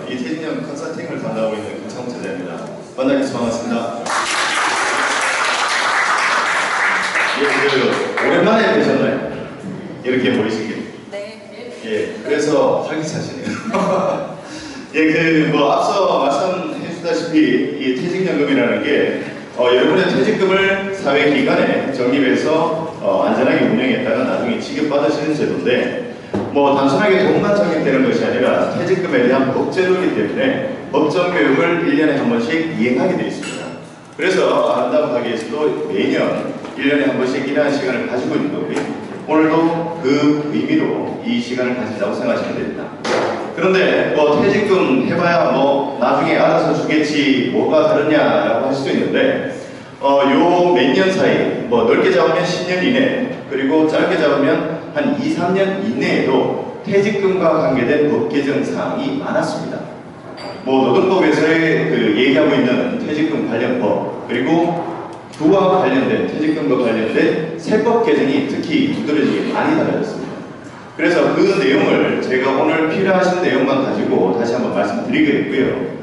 이 퇴직연금 컨설팅을 담당하고 있는 김창훈 차장입니다. 만나서 반갑습니다. 오랜만에 뵈셨나요? 이렇게 보이시길. 네. 예, 그래서 활기차시네요. 예, 앞서 말씀해 주다시피 이 퇴직연금이라는 게 여러분의 퇴직금을 사회기관에 적립해서 안전하게 운영했다가 나중에 지급받으시는 제도인데, 단순하게 돈만 적립되는 것이 아니라 퇴직금에 대한 법제도이기 때문에 법정 교육을 1년에 한 번씩 이행하게 되어 있습니다. 그래서 아름다운 가게에서도 매년 1년에 한 번씩 이러한 시간을 가지고 있는 거고요. 오늘도 그 의미로 이 시간을 가진다고 생각하시면 됩니다. 그런데 퇴직금 해봐야 나중에 알아서 주겠지 뭐가 다르냐라고 할 수도 있는데, 요 몇 년 사이, 넓게 잡으면 10년 이내, 그리고 짧게 잡으면 한 2, 3년 이내에도 퇴직금과 관계된 법 개정 사항이 많았습니다. 노동법에서 얘기하고 있는 퇴직금 관련 법, 그리고 그와 관련된 퇴직금과 관련된 세법 개정이 특히 두드러지게 많이 달라졌습니다. 그래서 그 내용을 제가 오늘 필요하신 내용만 가지고 다시 한번 말씀드리겠고요.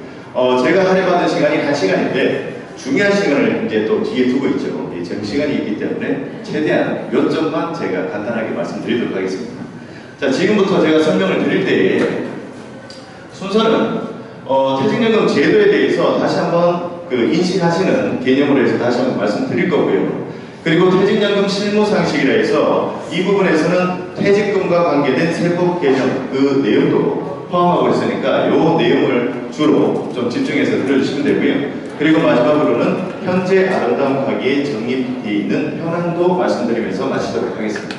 제가 할애받은 시간이 1시간인데 중요한 시간을 이제 또 뒤에 두고 있죠. 정시간이 있기 때문에 최대한 몇 점만 제가 간단하게 말씀드리도록 하겠습니다. 자, 지금부터 제가 설명을 드릴 때에 순서는 퇴직연금 제도에 대해서 다시 한번 인식하시는 개념으로 해서 다시 한번 말씀드릴 거고요. 그리고 퇴직연금 실무상식이라 해서 이 부분에서는 퇴직금과 관계된 세법 개정 그 내용도 포함하고 있으니까 이 내용을 주로 좀 집중해서 들어주시면 되고요. 그리고 마지막으로는 현재 아름다운 가게에 적립되어 있는 현황도 말씀드리면서 마치도록 하겠습니다.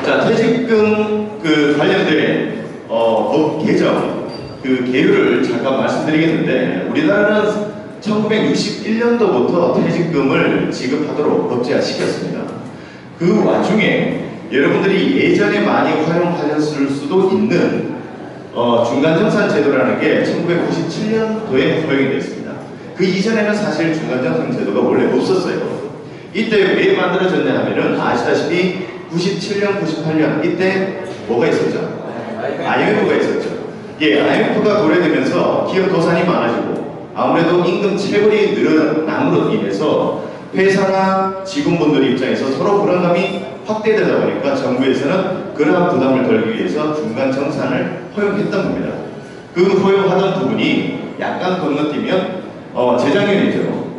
자, 퇴직금 관련된 법 개정 계율을 잠깐 말씀드리겠는데, 우리나라는 1961년도부터 퇴직금을 지급하도록 법제화시켰습니다. 그 와중에 여러분들이 예전에 많이 활용하셨을 수도 있는 중간정산 제도라는 게 1997년도에 허용이 됐습니다. 그 이전에는 사실 중간정산 제도가 원래 없었어요. 이때 왜 만들어졌냐 하면은 아시다시피 97년, 98년 이때 뭐가 있었죠? IMF가 있었죠. 예, IMF가 도래되면서 기업 도산이 많아지고 아무래도 임금 체불이 늘어남으로 인해서 회사나 직원분들 입장에서 서로 불안감이 확대되다 보니까 정부에서는 그러한 부담을 덜기 위해서 중간정산을 허용했던 겁니다. 그 허용하던 부분이 약간 건너뛰면 재작년이죠.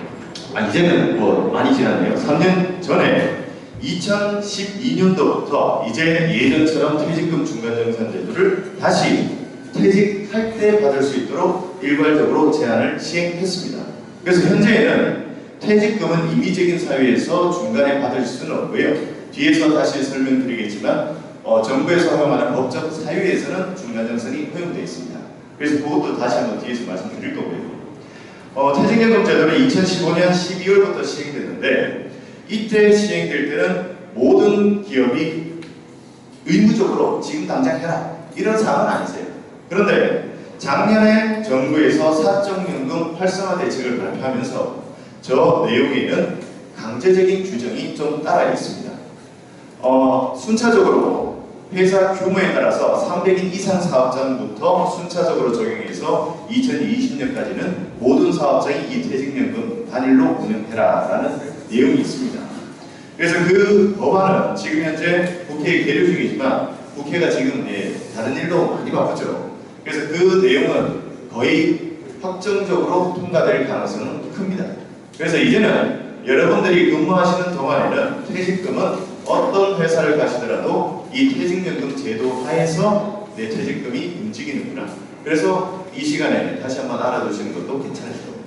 이제는 많이 지났네요. 3년 전에 2012년도부터 이제 예전처럼 퇴직금 중간정산 제도를 다시 퇴직할 때 받을 수 있도록 일괄적으로 제한을 시행했습니다. 그래서 현재는 퇴직금은 임의적인 사유에서 중간에 받을 수는 없고요. 뒤에서 다시 설명드리겠지만 정부에서 허용하는 법적 사유에서는 중간정산이 허용되어 있습니다. 그래서 그것도 다시 한번 뒤에서 말씀드릴 거고요. 퇴직연금 제도는 2015년 12월부터 시행됐는데, 이때 시행될 때는 모든 기업이 의무적으로 지금 당장 해라 이런 사항은 아니세요. 그런데 작년에 정부에서 사적연금 활성화 대책을 발표하면서 저 내용에는 강제적인 규정이 좀 따라 있습니다. 순차적으로 회사 규모에 따라서 300인 이상 사업장부터 순차적으로 적용해서 2020년까지는 모든 사업장이 이 퇴직연금 단일로 운영해라 라는 내용이 있습니다. 그래서 그 법안은 지금 현재 국회에 계류 중이지만 국회가 지금 다른 일로 많이 바쁘죠. 그래서 그 내용은 거의 확정적으로 통과될 가능성은 큽니다. 그래서 이제는 여러분들이 근무하시는 동안에는 퇴직금은 어떤 회사를 가시더라도 이 퇴직연금 제도 하에서 내 퇴직금이 움직이는구나. 그래서 이 시간에 다시 한번 알아두시는 것도 괜찮으실 겁니다.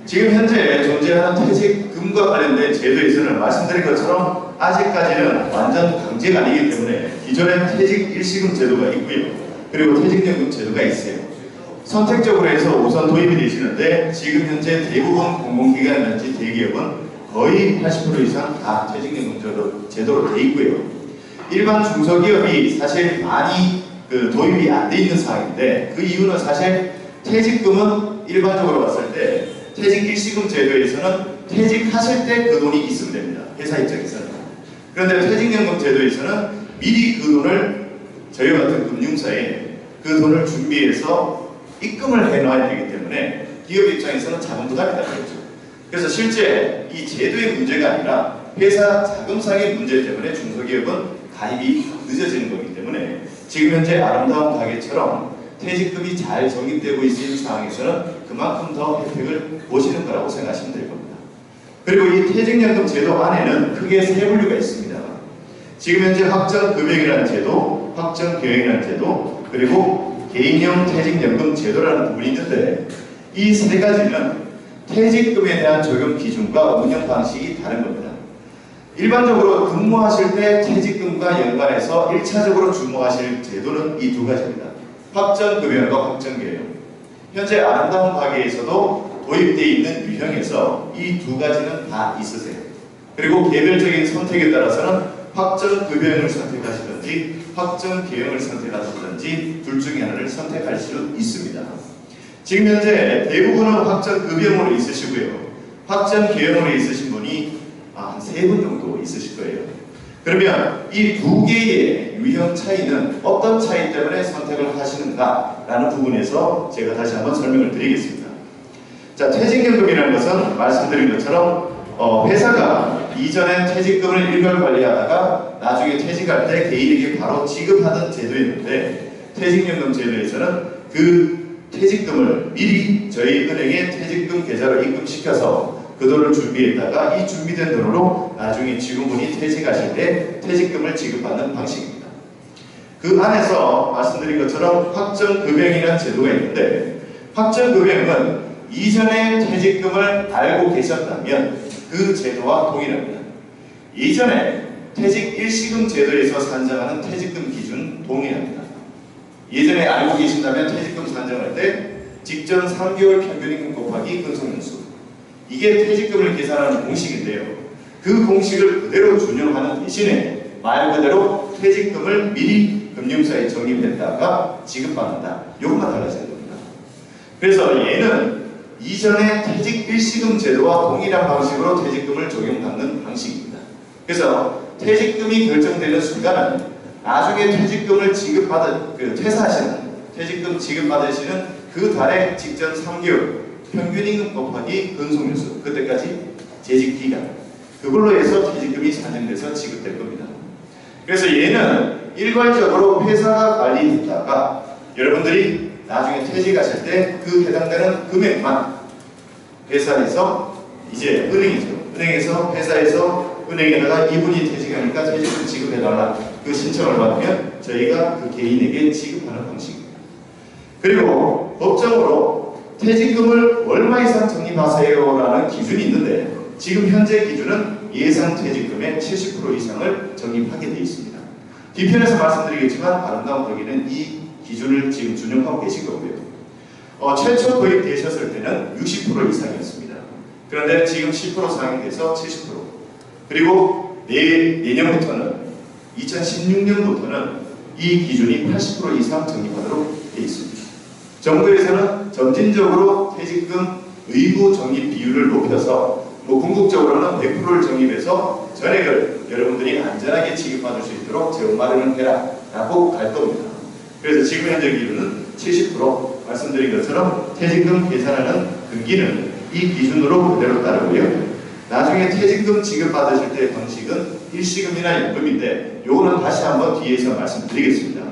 지금 현재 존재하는 퇴직금과 관련된 제도에서는 말씀드린 것처럼 아직까지는 완전 강제가 아니기 때문에 기존에 퇴직 일시금 제도가 있고요. 그리고 퇴직연금 제도가 있어요. 선택적으로 해서 우선 도입이 되시는데, 지금 현재 대부분 공공기관이든지 대기업은 거의 80% 이상 다 퇴직연금 제도로 되어 있고요. 일반 중소기업이 사실 많이 도입이 안 돼 있는 상황인데, 그 이유는 사실 퇴직금은 일반적으로 봤을 때 퇴직 일시금 제도에서는 퇴직하실 때 그 돈이 있으면 됩니다. 회사 입장에서는. 그런데 퇴직연금 제도에서는 미리 그 돈을 저희 같은 금융사에 그 돈을 준비해서 입금을 해놔야 되기 때문에 기업 입장에서는 자금 부담이 따르겠죠. 그래서 실제 이 제도의 문제가 아니라 회사 자금상의 문제 때문에 중소기업은 가입이 늦어지는 거기 때문에 지금 현재 아름다운 가게처럼 퇴직금이 잘 적립되고 있는 상황에서는 그만큼 더 혜택을 보시는 거라고 생각하시면 될 겁니다. 그리고 이 퇴직연금 제도 안에는 크게 세 분류가 있습니다. 지금 현재 확정급여이라는 제도, 확정계획이라는 제도, 그리고 개인형 퇴직연금 제도라는 부분이 있는데 이 세 가지는 퇴직금에 대한 적용 기준과 운영 방식이 다른 겁니다. 일반적으로 근무하실 때 퇴직금과 연관해서 1차적으로 주목하실 제도는 이 두 가지입니다. 확정급여과 확정계획. 현재 아름다운 가게에서도 도입되어 있는 유형에서 이 두 가지는 다 있으세요. 그리고 개별적인 선택에 따라서는 확정급여형을 선택하시든지 확정계획을 선택하시든지 둘 중에 하나를 선택할 수 있습니다. 지금 현재 대부분은 확정급여형으로 있으시고요. 확정계획으로 있으신 분이 한 3분 정도 있으실 거예요. 그러면 이 두 개의 유형 차이는 어떤 차이 때문에 선택을 하시는가라는 부분에서 제가 다시 한번 설명을 드리겠습니다. 자, 퇴직연금이라는 것은 말씀드린 것처럼 회사가 이전엔 퇴직금을 일괄 관리하다가 나중에 퇴직할 때 개인에게 바로 지급하던 제도였는데 퇴직연금 제도에서는 그 퇴직금을 미리 저희 은행에 퇴직금 계좌로 입금시켜서 그 돈을 준비했다가 이 준비된 돈으로 나중에 직원분이 퇴직하실 때 퇴직금을 지급받는 방식입니다. 그 안에서 말씀드린 것처럼 확정급여형이라는 제도가 있는데 확정급여형은 이전에 퇴직금을 알고 계셨다면 그 제도와 동일합니다. 예전에 퇴직 일시금 제도에서 산정하는 퇴직금 기준 동일합니다. 예전에 알고 계신다면 퇴직금 산정할 때 직전 3개월 평균임금 곱하기 근속연수 이게 퇴직금을 계산하는 공식인데요. 그 공식을 그대로 준용하는 대신에 말 그대로 퇴직금을 미리 금융사에 적립했다가 지급받는다. 이것만 달라져야 됩니다. 그래서 얘는 이전의 퇴직 일시금 제도와 동일한 방식으로 퇴직금을 적용받는 방식입니다. 그래서 퇴직금이 결정되는 순간은 나중에 퇴직금을 퇴사하시는 퇴직금 지급받으시는 그 달의 직전 3개월 평균임금 곱하기 근속연수 그때까지 재직기간 그걸로 해서 퇴직금이 산정돼서 지급될 겁니다. 그래서 얘는 일괄적으로 회사가 관리했다가 여러분들이 나중에 퇴직하실 때 그 해당되는 금액만 회사에서 이제 은행에서 회사에서 은행에다가 이분이 퇴직하니까 퇴직금 지급해달라 그 신청을 받으면 저희가 그 개인에게 지급하는 방식입니다. 그리고 법정으로 퇴직금을 얼마 이상 적립하세요라는 기준이 있는데 지금 현재 기준은 예상 퇴직금의 70% 이상을 적립하게 되어 있습니다. 뒤편에서 말씀드리겠지만 아름다운 거기는 이 기준을 지금 준용하고 계신 거고요. 최초 도입되셨을 때는 60% 이상이었습니다. 그런데 지금 10% 상향돼서 70% 그리고 내년부터는 2016년부터는 이 기준이 80% 이상 적립하도록 되어 있습니다. 정부에서는 점진적으로 퇴직금 의무 적립 비율을 높여서 궁극적으로는 100%를 적립해서 전액을 여러분들이 안전하게 지급받을 수 있도록 재원 마련을 해라 라고 갈 겁니다. 그래서 지금 현재 기준은 70% 말씀드린 것처럼 퇴직금 계산하는 금기는 이 기준으로 그대로 따르고요. 나중에 퇴직금 지급받으실 때 방식은 일시금이나 연금인데 요거는 다시 한번 뒤에서 말씀드리겠습니다.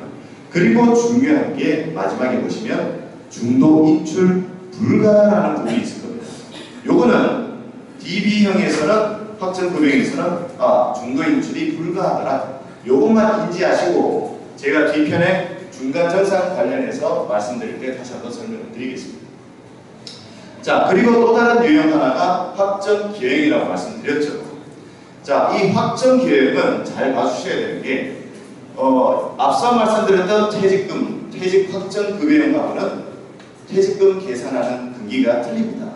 그리고 중요한 게 마지막에 보시면 중도 인출 불가라는 부분이 있을 겁니다. 요거는 DB형에서는 확정급여에서는 중도 인출이 불가하더라. 요것만 인지하시고 제가 뒤편에 중간정산 관련해서 말씀드릴 때 다시 한번 설명을 드리겠습니다. 자, 그리고 또 다른 유형 하나가 확정계획이라고 말씀드렸죠. 자, 이 확정계획은 잘 봐주셔야 되는 게 앞서 말씀드렸던 퇴직 확정급여형하고는 퇴직금 계산하는 금기가 틀립니다.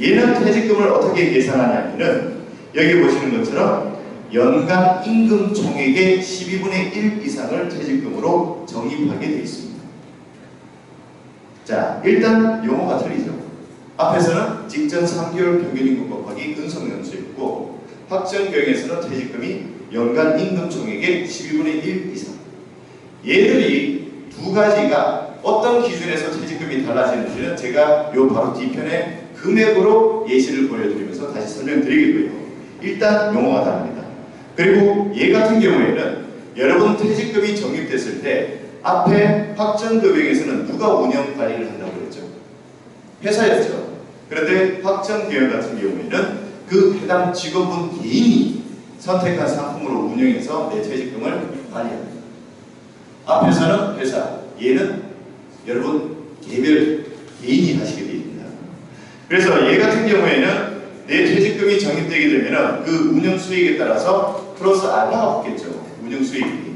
얘는 퇴직금을 어떻게 계산하냐면은 여기 보시는 것처럼 연간 임금 총액의 12분의 1 이상을 퇴직금으로 적립하게 되어 있습니다. 자, 일단 용어가 틀리죠. 앞에서는 직전 3개월 평균임금 곱하기 근속연수였고 확정계획에서는 퇴직금이 연간 임금 총액의 12분의 1 이상. 얘들이 두 가지가 어떤 기준에서 퇴직금이 달라지는지는 제가 요 바로 뒤편에 금액으로 예시를 보여드리면서 다시 설명드리겠고요. 일단 용어가 다릅니다. 그리고 얘 같은 경우에는 여러분 퇴직금이 적립됐을 때 앞에 확정급여에서는 누가 운영 관리를 한다고 그랬죠? 회사였죠. 그런데 확정기업 같은 경우에는 그 해당 직원분 개인이 선택한 상품으로 운영해서 내 퇴직금을 관리합니다. 앞에서는 회사, 얘는 여러분 개별 개인이 하시게 되어 있습니다. 그래서 얘 같은 경우에는 내 퇴직금이 적립되게 되면 그 운영 수익에 따라서 플러스 알파가 붙겠죠. 운영 수익이.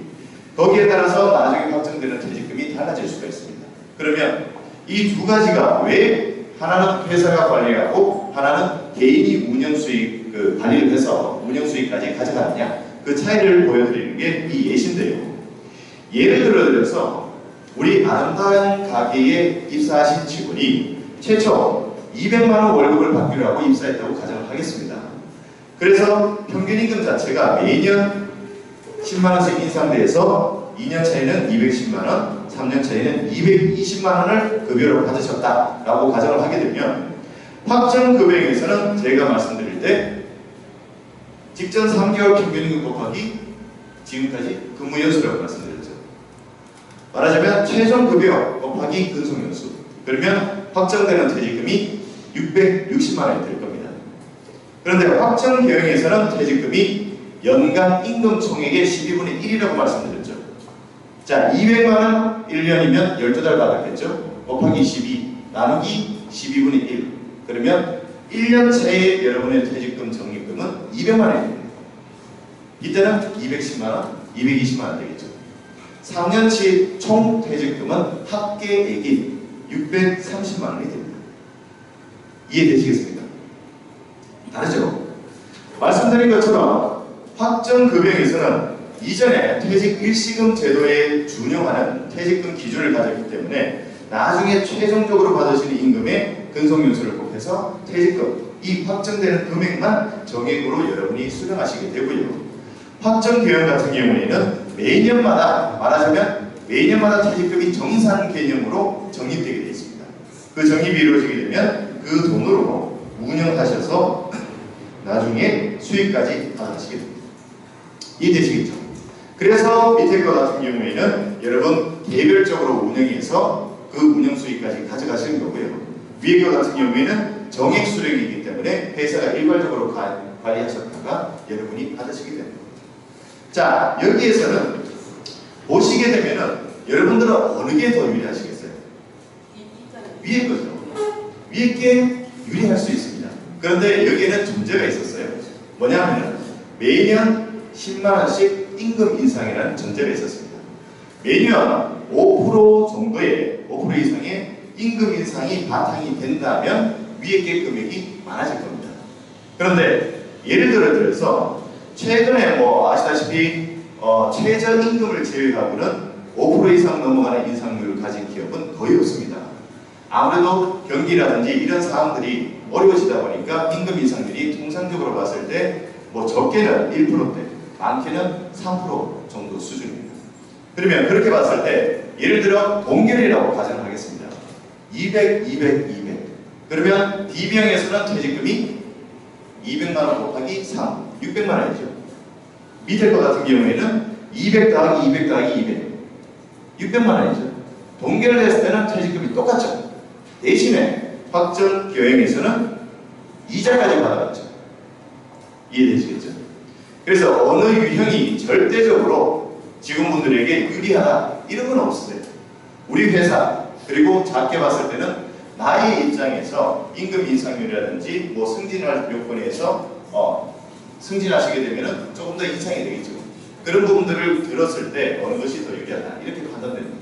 거기에 따라서 나중에 확정되는 퇴직금이 달라질 수가 있습니다. 그러면 이 두 가지가 왜 하나는 회사가 관리하고 하나는 개인이 운영 수익 관리를 해서 운영 수익까지 가져가느냐, 그 차이를 보여드리는 게 이 예시인데요. 예를 들어서 우리 아름다운 가게에 입사하신 직원이 최초 200만 원 월급을 받기로 하고 입사했다고 가정을 하겠습니다. 그래서 평균 임금 자체가 매년 10만 원씩 인상돼서 2년 차에는 210만 원, 3년 차에는 220만 원을 급여로 받으셨다라고 가정을 하게 되면 확정 금액에서는 제가 말씀드릴 때 직전 3개월 평균 임금 곱하기 지금까지 근무 연수라고 말씀드렸죠. 말하자면 최종 급여 곱하기 근속 연수. 그러면 확정되는 퇴직금이 660만 원이 될 겁니다. 그런데 확정 계획에서는 퇴직금이 연간 임금 총액의 12분의 1이라고 말씀드렸죠. 자, 200만 원 1년이면 12달 받았겠죠. 곱하기 12 나누기 12분의 1. 그러면 1년 차에 여러분의 퇴직금 적립금은 200만 원입니다. 이때는 210만 원, 220만 원 되겠죠. 3년치 총 퇴직금은 합계액이 630만 원이 됩니다. 이해되시겠습니까? 다르죠? 말씀드린 것처럼 확정급여에서는 이전에 퇴직 일시금 제도에 준용하는 퇴직금 기준을 가졌기 때문에 나중에 최종적으로 받으시는 임금의 근속연수를 곱해서 퇴직금, 이 확정되는 금액만 정액으로 여러분이 수령하시게 되고요. 확정계획 같은 경우에는 매년마다, 말하자면 매년마다 퇴직금이 정산 개념으로 적립되게 되어 있습니다. 그 적립이 이루어지게 되면 그 돈으로 운영하셔서 나중에 수익까지 받아가시게 됩니다. 이해되시겠죠? 그래서 밑에 거 같은 경우에는 여러분 개별적으로 운영해서 그 운영 수익까지 가져가시는 거고요. 위에 거 같은 경우에는 정액 수령이기 때문에 회사가 일괄적으로 관리하셨다가 여러분이 받으시게 됩니다. 자, 여기에서는 보시게 되면은 여러분들은 어느 게 더 유리하시겠어요? 위에 거죠. 위에 게 유리할 수 있습니다. 그런데 여기에는 문제가 있었어요. 뭐냐면은 매년 10만 원씩 임금 인상이라는 전제가 있었습니다. 매년 5% 정도의 5% 이상의 임금 인상이 바탕이 된다면 위에 게 금액이 많아질 겁니다. 그런데 예를 들어서 최근에 아시다시피 최저임금을 제외하고는 5% 이상 넘어가는 인상률을 가진 기업은 거의 없습니다. 아무래도 경기라든지 이런 사항들이 어려워지다 보니까 임금 인상률이 통상적으로 봤을 때 적게는 1%대, 많게는 3% 정도 수준입니다. 그러면 그렇게 봤을 때 예를 들어 동결이라고 가정을 하겠습니다. 200, 200, 200. 그러면 D병에서는 퇴직금이 200만 원 곱하기 3, 600만 원이죠. 밑에 거 같은 경우에는 200 더하기 200 더하기 200, 600만 원이죠. 동결을 했을 때는 퇴직금이 똑같죠. 대신에 확정 교행에서는 이자까지 받아갔죠. 이해되시겠죠? 그래서 어느 유형이 절대적으로 직원분들에게 유리하다 이런 건 없으세요. 우리 회사 그리고 작게 봤을 때는 나의 입장에서 임금 인상률이라든지 승진할 요건에서 승진하시게 되면 조금 더 인상이 되겠죠. 그런 부분들을 들었을 때 어느 것이 더 유리하다 이렇게 판단됩니다.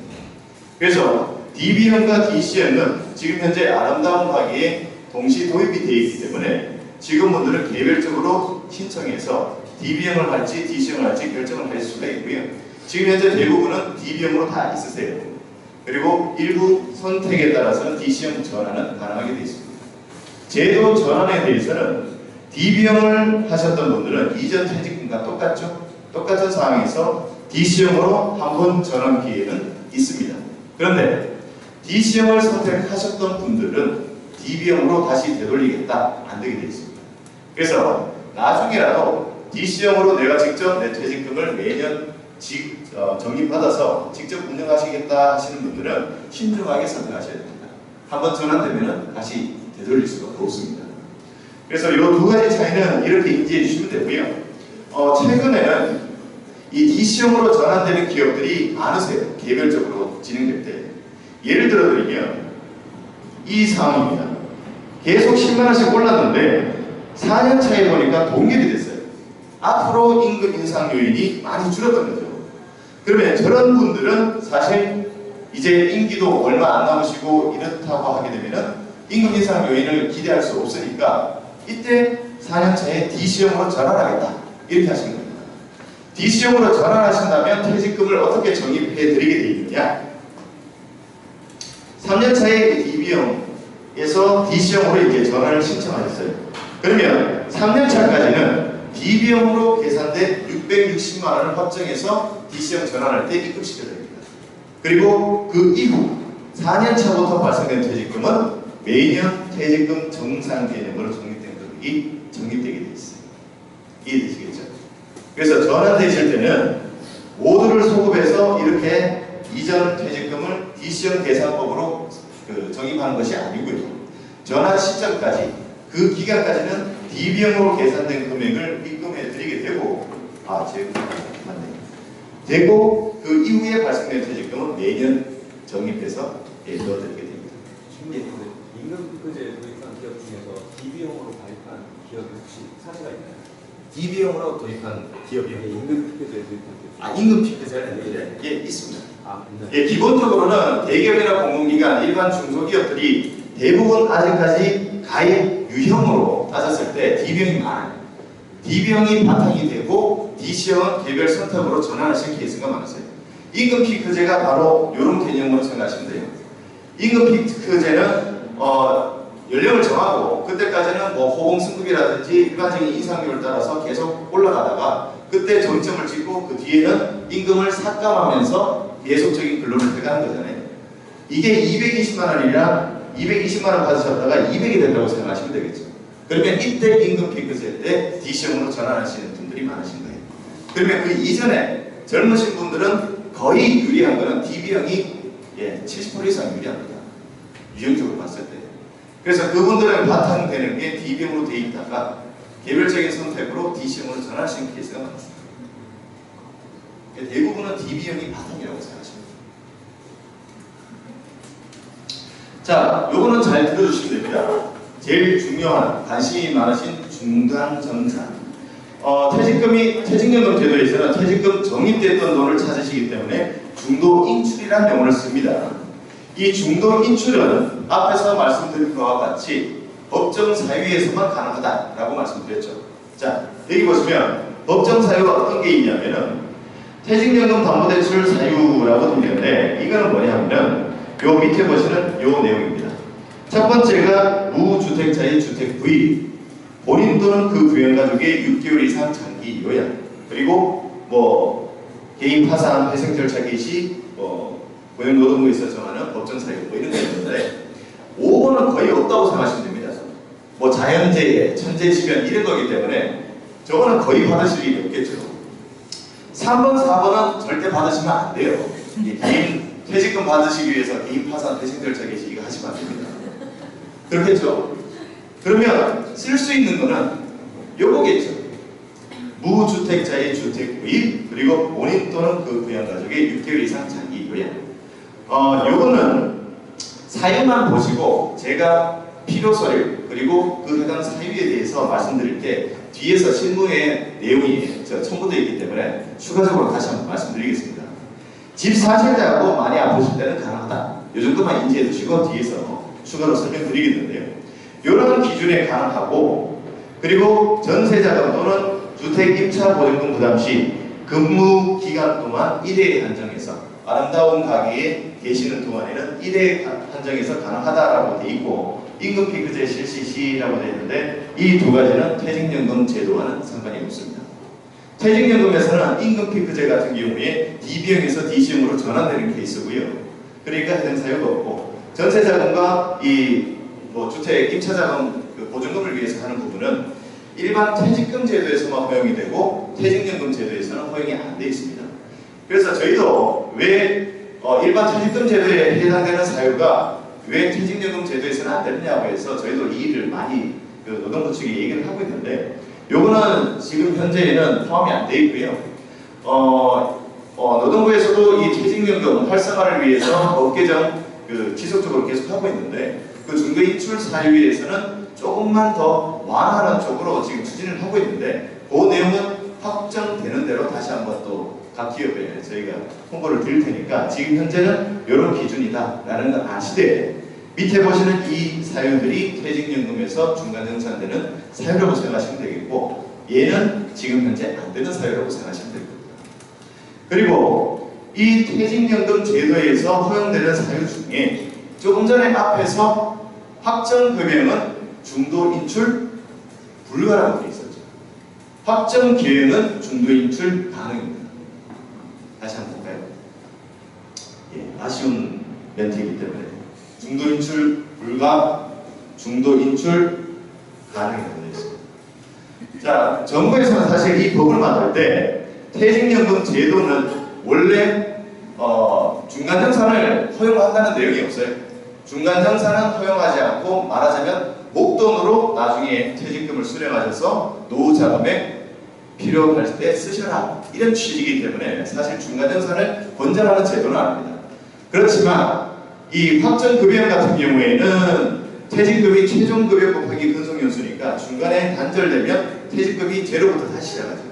그래서 DB형과 DC형은 지금 현재 아름다운 가게에 동시 도입이 되어 있기 때문에 직원분들은 개별적으로 신청해서 DB형을 할지 DC형을 할지 결정을 할 수가 있고요. 지금 현재 대부분은 DB형으로 다 있으세요. 그리고 일부 선택에 따라서는 DC형 전환은 가능하게 되어 있습니다. 제도 전환에 대해서는 DB형을 하셨던 분들은 이전 퇴직금과 똑같죠? 똑같은 상황에서 DC형으로 한 번 전환 기회는 있습니다. 그런데 DC형을 선택하셨던 분들은 DB형으로 다시 되돌리겠다 안 되게 되어 있습니다. 그래서 나중에라도 DC형으로 내가 직접 내 퇴직금을 매년 적립받아서 직접 운영하시겠다 하시는 분들은 신중하게 선택하셔야 됩니다. 한번 전환되면 다시 되돌릴 수가 없습니다. 그래서 이 두 가지 차이는 이렇게 인지해 주시면 되고요. 최근에는 이 DC형으로 전환되는 기업들이 많으세요. 개별적으로 진행될 때. 예를 들어 드리면 이 상황입니다. 계속 10만원씩 올랐는데 4년 차에 보니까 동결이 됐어요. 앞으로 임금 인상 요인이 많이 줄었던 거죠. 그러면 저런 분들은 사실 이제 임기도 얼마 안 남으시고 이렇다고 하게 되면은 임금 인상 요인을 기대할 수 없으니까 이때 4년 차에 DC형으로 전환하겠다 이렇게 하시는 겁니다. DC형으로 전환하신다면 퇴직금을 어떻게 적립해 드리게 되어 있느냐? 3년 차에 DB형에서 DC형으로 이제 전환을 신청하셨어요. 그러면 3년 차까지는 DB형으로 계산된 660만 원을 확정해서 DC형 전환할 때 입금시켜야 됩니다. 그리고 그 이후 4년 차부터 발생된 퇴직금은 매년 퇴직금 정상 개념으로 적립된 금액이 적립되게 되어 있어요. 이해되시겠죠? 그래서 전환되실 때는 모두를 소급해서 이렇게 이전 퇴직금을 DC형 계산법으로 적립하는 것이 아니고요. 전환 시점까지 그 기간까지는 DB형으로 계산된 금액을 입금해 드리게 되고 되고 그 이후에 발생된 퇴직금은 매년 적립해서 넣어드리게 됩니다. 임금피크제 도입한 기업 중에서 DB형으로 가입한 기업이 혹시 사례가 있나요? DB형으로 도입한 기업이요? 임금피크제 도입한 기업. 임금피크제는 예, 있습니다. 네. 예, 기본적으로는 대기업이나 공공기관, 일반 중소기업들이 대부분 아직까지 가입 유형으로 따졌을 때 DB형이 많아요. DB형이 바탕이 되고 DC형은 개별 선택으로 전환하신 케이스가 많으세요. 임금피크제가 바로 이런 개념으로 생각하시면 돼요. 임금피크제는 연령을 정하고 그때까지는 뭐 호봉승급이라든지 일반적인 인상률을 따라서 계속 올라가다가 그때 정점을 찍고 그 뒤에는 임금을 삭감하면서 계속적인 근로를 해가는 거잖아요. 이게 220만 원이랑 220만 원 받으셨다가 200이 된다고 생각하시면 되겠죠. 그러면 이때 임금피크제 때 DC형으로 전환하시는 분들이 많으신 거예요. 그러면 그 이전에 젊으신 분들은 거의 유리한 거는 DB형이 70% 이상 유리합니다. 유형적으로 봤을 때. 그래서 그분들은 바탕되는 게 DB형으로 돼 있다가 개별적인 선택으로 DC형으로 전환하시는 케이스가 많습니다. 대부분은 DB형이 바탕이라고 생각하십니다. 자, 요거는 잘 들어주시면 됩니다. 제일 중요한 관심이 많으신 중간정산. 퇴직연금 제도에서는 퇴직금 적립됐던 돈을 찾으시기 때문에 중도인출이라는 용어를 씁니다. 이 중도인출은 앞에서 말씀드린 것과 같이 법정 사유에서만 가능하다라고 말씀드렸죠. 자, 여기 보시면 법정 사유가 어떤 게 있냐면은 퇴직연금 담보대출 사유라고 되는데 이거는 뭐냐면은 요 밑에 보시는 요 내용입니다. 첫 번째가 무주택자의 주택 구입, 본인 또는 그 부양가족의 6개월 이상 장기 요양, 그리고 뭐 개인 파산 회생 절차 개시, 고용노동부에서 정하는 법정 사유 뭐 이런 게 있는데 5번은 거의 없다고 생각하시면 됩니다. 뭐 자연재해, 천재지변 이런 거기 때문에 저거는 거의 받으실 일이 없겠죠. 3번, 4번은 절대 받으시면 안 돼요. 개인 퇴직금 받으시기 위해서 개인 파산 회생 절차 개시 이거 하시면 안 됩니다. 그렇겠죠? 그러면 쓸 수 있는 거는 요거겠죠. 무주택자의 주택 구입, 그리고 본인 또는 그 부양가족의 6개월 이상 장기 요양. 요거는 사유만 보시고 제가 필요서류 그리고 그 해당 사유에 대해서 말씀드릴 때 뒤에서 실무의 내용이 첨부되어 있기 때문에 추가적으로 다시 한번 말씀드리겠습니다. 집 사실 때하고 많이 아프실 때는 가능하다. 이 정도만 인지해 두시고 뒤에서 추가로 설명드리겠는데요. 이런 기준에 가능하고, 그리고 전세자금 또는 주택 임차 보증금 부담 시 근무 기간 동안 1회에 한정해서 아름다운 가게에 계시는 동안에는 1회에 한정해서 가능하다라고 되어 있고, 임금피크제 실시 시라고 되어 있는데 이 두 가지는 퇴직연금 제도와는 상관이 없습니다. 퇴직연금에서는 임금피크제 같은 경우에 DB형에서 DC형으로 전환되는 케이스고요. 그러니까 해당 사유가 없고, 전세자금과 뭐 주택 임차자금 보증금을 위해서 하는 부분은 일반 퇴직금 제도에서만 허용이 되고 퇴직연금 제도에서는 허용이 안 돼 있습니다. 그래서 저희도 왜 일반 퇴직금 제도에 해당되는 사유가 왜 퇴직연금 제도에서는 안 되느냐고 해서 저희도 이 일을 많이 노동부 측에 얘기를 하고 있는데, 요거는 지금 현재에는 포함이 안 돼 있고요. 노동부에서도 이 퇴직연금 활성화를 위해서 법 개정 지속적으로 계속 하고 있는데, 그 중도인출 사유에서는 조금만 더 완화하는 쪽으로 지금 추진을 하고 있는데, 그 내용은 확정되는 대로 다시 한번 또 각 기업에 저희가 홍보를 드릴 테니까 지금 현재는 이런 기준이다라는 걸 아시되, 밑에 보시는 이 사유들이 퇴직연금에서 중간정산되는 사유라고 생각하시면 되겠고, 얘는 지금 현재 안 되는 사유라고 생각하시면 됩니다. 그리고 이 퇴직연금 제도에서 허용되는 사유 중에 조금 전에 앞에서 확정금액은 중도인출 불가라고 되어 있었죠. 확정기획은 중도인출 가능입니다. 다시 한번 볼까요? 예, 아쉬운 멘트이기 때문에 중도인출 불가, 중도인출 가능이라고 되어 있습니다. 자, 정부에서는 사실 이 법을 만들 때 퇴직연금 제도는 원래 중간정산을 허용한다는 내용이 없어요. 중간정산은 허용하지 않고, 말하자면 목돈으로 나중에 퇴직금을 수령하셔서 노후자금에 필요할 때 쓰셔라, 이런 취지이기 때문에 사실 중간정산을 권장하는 제도는 아닙니다. 그렇지만 이 확정급여형 같은 경우에는 퇴직금이 최종급여 곱하기 근속연수니까 중간에 단절되면 퇴직금이 제로부터 다시 시작하죠.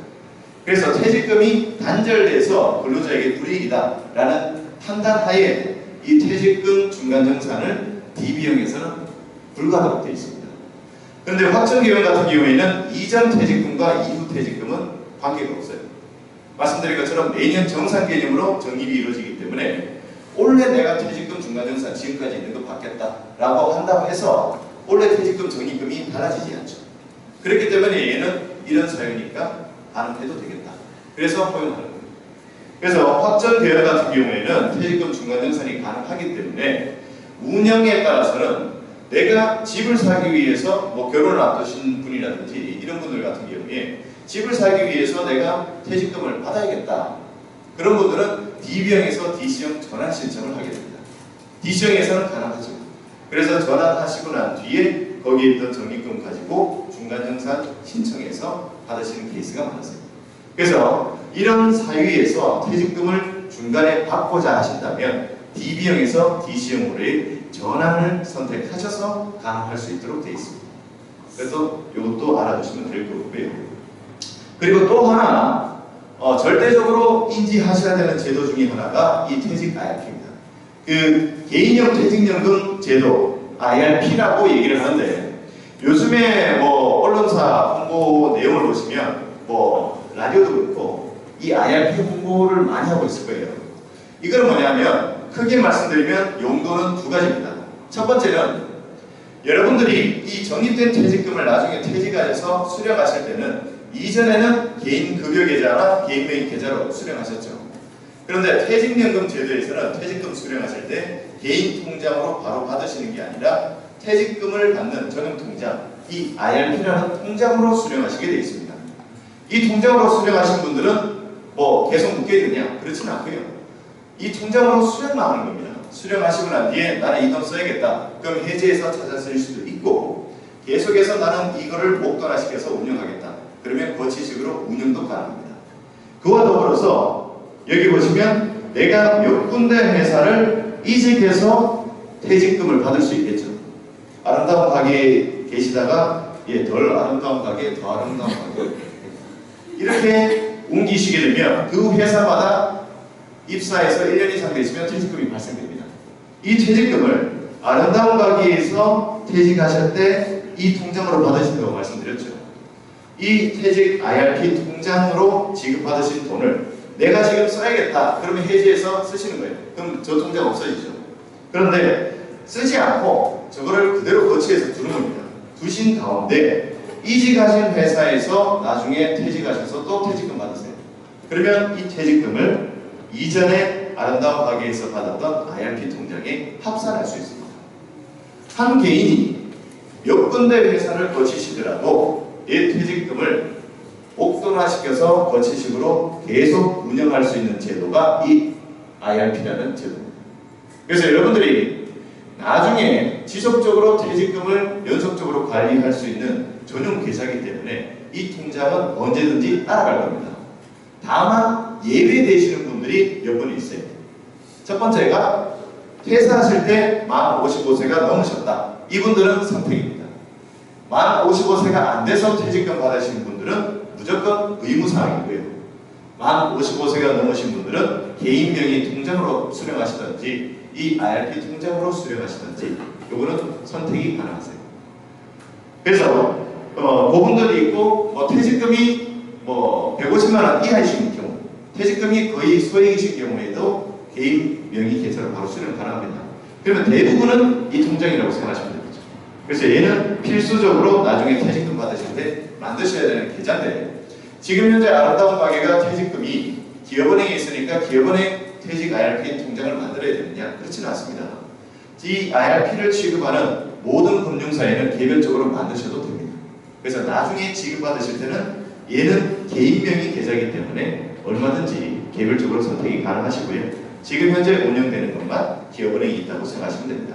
그래서 퇴직금이 단절돼서 근로자에게 불이익이다라는 판단하에 이 퇴직금 중간정산을 DB형에서는 불가하도록 되어 있습니다. 그런데 확정기형 같은 경우에는 이전 퇴직금과 이후 퇴직금은 관계가 없어요. 말씀드린 것처럼 매년 정산 개념으로 적립이 이루어지기 때문에 올해 내가 퇴직금 중간정산 지금까지 있는 거 받겠다라고 한다고 해서 올해 퇴직금 적립금이 달라지지 않죠. 그렇기 때문에 얘는 이런 사유니까 반응해도 되겠다. 그래서 허용하는 겁니다. 그래서 확정계열 같은 경우에는 퇴직금 중간정산이 가능하기 때문에 운영에 따라서는 내가 집을 사기 위해서 뭐 결혼을 앞두신 분이라든지 이런 분들 같은 경우에 집을 사기 위해서 내가 퇴직금을 받아야겠다. 그런 분들은 DB형에서 DC형 전환 신청을 하게 됩니다. DC형에서는 가능하죠. 그래서 전환하시고 난 뒤에 거기에 있던 적립금 가지고 중간정산 신청해서 받으시는 케이스가 많습니다. 그래서 이런 사유에서 퇴직금을 중간에 받고자 하신다면 DB형에서 DC형으로의 전환을 선택하셔서 가능할 수 있도록 되어 있습니다. 그래서 이것도 알아두시면 될 거고요. 그리고 또 하나 절대적으로 인지하셔야 되는 제도 중에 하나가 이 퇴직 IRP입니다. 그 개인형 퇴직연금 제도 IRP라고 얘기를 하는데, 요즘에 뭐 언론사 홍보 내용을 보시면 뭐 라디오도 그렇고 이 IRP 홍보를 많이 하고 있을 거예요. 이거는 뭐냐면 크게 말씀드리면 용도는 두 가지입니다. 첫 번째는 여러분들이 이 적립된 퇴직금을 나중에 퇴직하셔서 수령하실 때는 이전에는 개인 급여 계좌나 개인 명의 계좌로 수령하셨죠. 그런데 퇴직연금 제도에서는 퇴직금 수령하실 때 개인 통장으로 바로 받으시는 게 아니라 퇴직금을 받는 전용 통장, 이 IRP라는 통장으로 수령하시게 되어 있습니다. 이 통장으로 수령하신 분들은 뭐 계속 묶여 있느냐? 그렇지는 않고요. 이 통장으로 수령만 하는 겁니다. 수령하시고 난 뒤에 나는 이 돈 써야겠다. 그럼 해지해서 찾아 쓸 수도 있고, 계속해서 나는 이거를 목돈화시켜서 운영하겠다. 그러면 거치식으로 운영도 가능합니다. 그와 더불어서 여기 보시면 내가 몇 군데 회사를 이직해서 퇴직금을 받을 수 있겠죠. 아름다운 가게에 계시다가 덜 아름다운 가게, 더 아름다운 가게 이렇게 옮기시게 되면 그 회사마다 입사해서 1년 이상 되시면 퇴직금이 발생됩니다. 이 퇴직금을 아름다운 가게에서 퇴직하실 때 이 통장으로 받으신다고 말씀드렸죠. 이 퇴직 IRP 통장으로 지급받으신 돈을 내가 지금 써야겠다. 그러면 해지해서 쓰시는 거예요. 그럼 저 통장 없어지죠. 그런데 쓰지 않고 저거를 그대로 거치해서 두는 겁니다. 두신 가운데 이직하신 회사에서 나중에 퇴직하셔서 또 퇴직금 받으세요. 그러면 이 퇴직금을 이전에 아름다운 가게에서 받았던 IRP 통장에 합산할 수 있습니다. 한 개인이 몇 군데 회사를 거치시더라도 이 퇴직금을 목돈화시켜서 거치식으로 계속 운영할 수 있는 제도가 이 IRP라는 제도입니다. 그래서 여러분들이 나중에 지속적으로 퇴직금을 연속적으로 관리할 수 있는 전용 계좌이기 때문에 이 통장은 언제든지 따라갈 겁니다. 다만 예외되시는 분들이 몇 분 있어요. 첫 번째가 퇴사하실 때 만 55세가 넘으셨다. 이분들은 선택입니다. 만 55세가 안 돼서 퇴직금 받으시는 분들은 무조건 의무사항이고요. 만 55세가 넘으신 분들은 개인 명의 통장으로 수령하시든지 이 IRP 통장으로 수령하시든지 요거는 선택이 가능하세요. 그래서 그분들이 있고 퇴직금이 150만 원 이하이신 경우, 퇴직금이 거의 소액이신 경우에도 개인 명의 계좌로 바로 수령 가능합니다. 그러면 대부분은 이 통장이라고 생각하시면 되겠죠. 그래서 얘는 필수적으로 나중에 퇴직금 받으실 때 만드셔야 되는 계좌인데, 지금 현재 아름다운 가게가 퇴직금이 기업은행에 있으니까 기업은행 퇴직 IRP 통장을 만들어야 되느냐? 그렇지는 않습니다. 이 IRP를 취급하는 모든 금융사에는 개별적으로 만드셔도 됩니다. 그래서 나중에 지급받으실 때는 얘는 개인 명의 계좌이기 때문에 얼마든지 개별적으로 선택이 가능하시고요. 지금 현재 운영되는 것만 기업은행에 있다고 생각하시면 됩니다.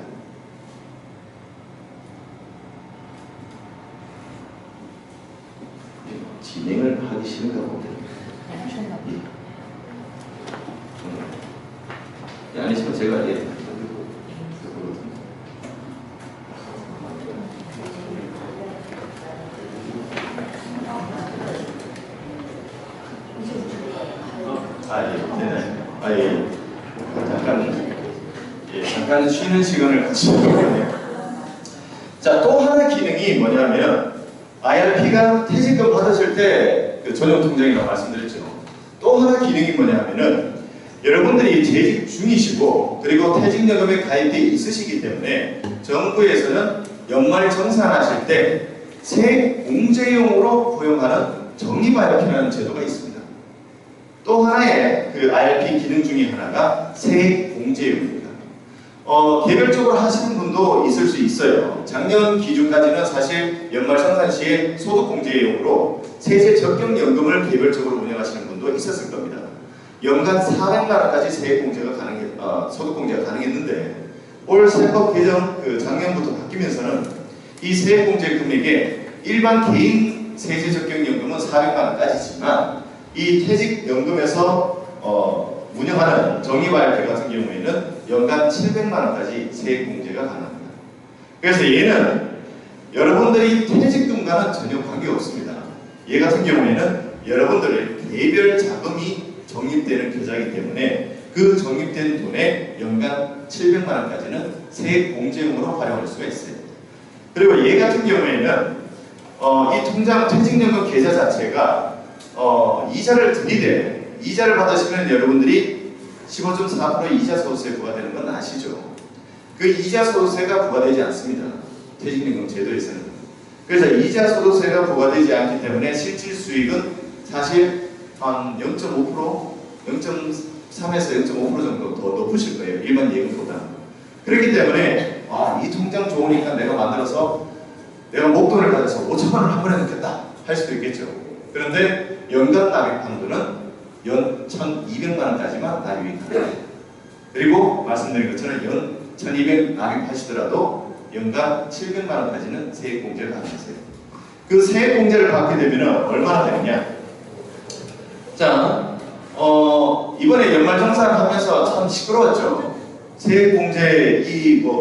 진행을 하기 싫은가 봅니다. 아니지만 제가 잠깐 쉬는 시간을 가지고요. 자, 또 하나 기능이 뭐냐면 IRP가 퇴직금 받으실 때 그 전용 통장이라고 말씀드렸죠. 또 하나 기능이 뭐냐면은 여러분들이 재직 중이시고 그리고 퇴직연금에 가입되어 있으시기 때문에 정부에서는 연말 정산하실 때 세액 공제용으로 포용하는 적립 IRP라는 제도가 있습니다. 또 하나의 그 IRP 기능 중에 하나가 세액 공제용입니다. 개별적으로 하시는 분도 있을 수 있어요. 작년 기준까지는 사실 연말정산 시에 소득공제용으로 세제 적격연금을 개별적으로 운영하시는 분도 있었을 겁니다. 연간 400만 원까지 세액공제가 소득공제가 가능했는데 올 세법 개정 작년부터 바뀌면서는 이 세액공제 금액에 일반 개인 세제 적격연금은 400만 원까지지만 이 퇴직연금에서 운영하는 적립 IRP 같은 경우에는 연간 700만 원까지 세액 공제가 가능합니다. 그래서 얘는 여러분들이 퇴직금과는 전혀 관계없습니다. 얘 같은 경우에는 여러분들의 개별 자금이 적립되는 계좌이기 때문에 그 적립된 돈에 연간 700만 원까지는 세액 공제용으로 활용할 수가 있어요. 그리고 얘 같은 경우에는 이 통장 퇴직연금 계좌 자체가 이자를 들이대 이자를 받으시면 여러분들이 15.4% 이자 소득세 부과되는 건 아시죠? 그 이자 소득세가 부과되지 않습니다. 퇴직연금 제도에서는. 그래서 이자 소득세가 부과되지 않기 때문에 실질 수익은 사실 한 0.5%, 0.3에서 0.5% 정도 더 높으실 거예요. 일반 예금보다. 그렇기 때문에 이 통장 좋으니까 내가 만들어서 내가 목돈을 가져서 5천만 원을 한 번에 넣겠다 할 수도 있겠죠. 그런데 연간 납입한 돈은 연 1,200만 원까지만 납입이 가능해요. 그리고 말씀드린 것처럼 연 1,200 납입하시더라도 연간 700만 원까지는 세액 공제를 가능하세요. 그 세액 공제를 받게 되면 얼마나 되느냐? 자, 이번에 연말정산을 하면서 참 시끄러웠죠. 세액 공제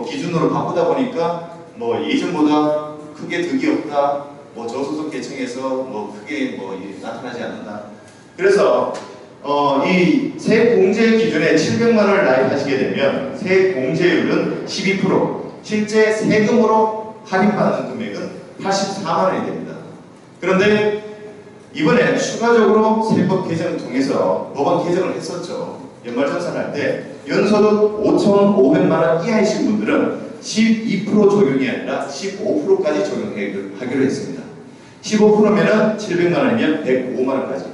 기준으로 바꾸다 보니까 예전보다 크게 득이 없다. 저소득 계층에서 크게 나타나지 않는다. 그래서 이 세액 공제 기준에 700만 원을 납입하시게 되면 세액 공제율은 12%, 실제 세금으로 할인받는 금액은 84만 원이 됩니다. 그런데 이번에 추가적으로 세법 개정을 통해서 법안 개정을 했었죠. 연말정산할 때 연소득 5,500만 원 이하이신 분들은 12% 적용이 아니라 15%까지 적용하기로 했습니다. 15%면은 700만 원이면 105만 원까지.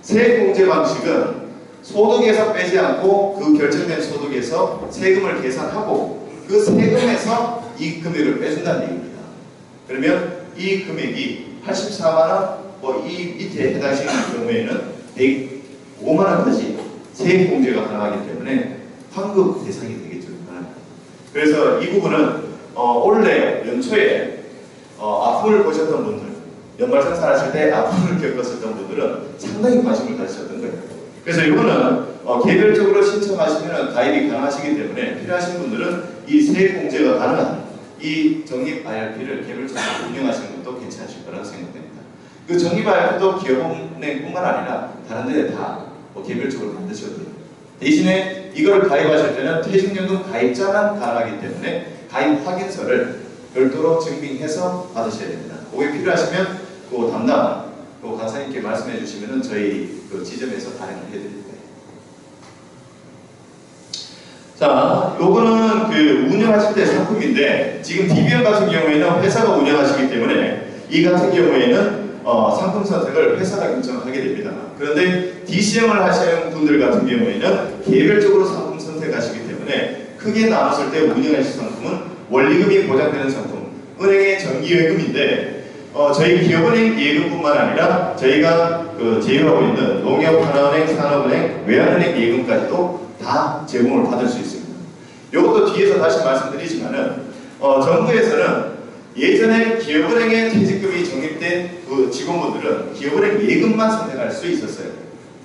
세액공제 방식은 소득에서 빼지 않고 그 결정된 소득에서 세금을 계산하고 그 세금에서 이 금액을 빼준다는 얘기입니다. 그러면 이 금액이 84만원, 뭐 이 밑에 해당하시는 경우에는 105만원까지 세액공제가 가능하기 때문에 환급 대상이 되겠죠. 그래서 이 부분은 올해 연초에 아픔을 보셨던 분들, 연말정산하실 때 아픔을 겪었었던 분들은 상당히 관심을 가지셨던 거예요. 그래서 이거는 개별적으로 신청하시면 가입이 가능하시기 때문에 필요하신 분들은 이 세액공제가 가능한 이 적립 IRP를 개별적으로 운영하시는 것도 괜찮으실 거라고 생각됩니다. 그 적립 IRP도 기업은행뿐만 아니라 다른 데 다 개별적으로 만드셔도 돼요. 대신에 이걸 가입하실 때는 퇴직연금 가입자만 가능하기 때문에 가입 확인서를 별도로 증빙해서 받으셔야 됩니다. 그게 필요하시면 그 담당 그 강사님께 말씀해 주시면 저희 그 지점에서 발행을 해드릴 거예요. 자, 요거는 그 운영하실 때 상품인데 지금 DB형 같은 경우에는 회사가 운영하시기 때문에 이 같은 경우에는 상품 선택을 회사가 결정하게 됩니다. 그런데 DC형을 하시는 분들 같은 경우에는 개별적으로 상품 선택하시기 때문에 크게 나눴을 때 운영하실 상품은 원리금이 보장되는 상품, 은행의 정기예금인데 저희 기업은행 예금뿐만 아니라 저희가 그 제휴하고 있는 농협, 하나은행, 산업은행, 외환은행 예금까지도 다 제공을 받을 수 있습니다. 이것도 뒤에서 다시 말씀드리지만은 정부에서는 예전에 기업은행에 퇴직금이 적립된 그 직원분들은 기업은행 예금만 선택할 수 있었어요.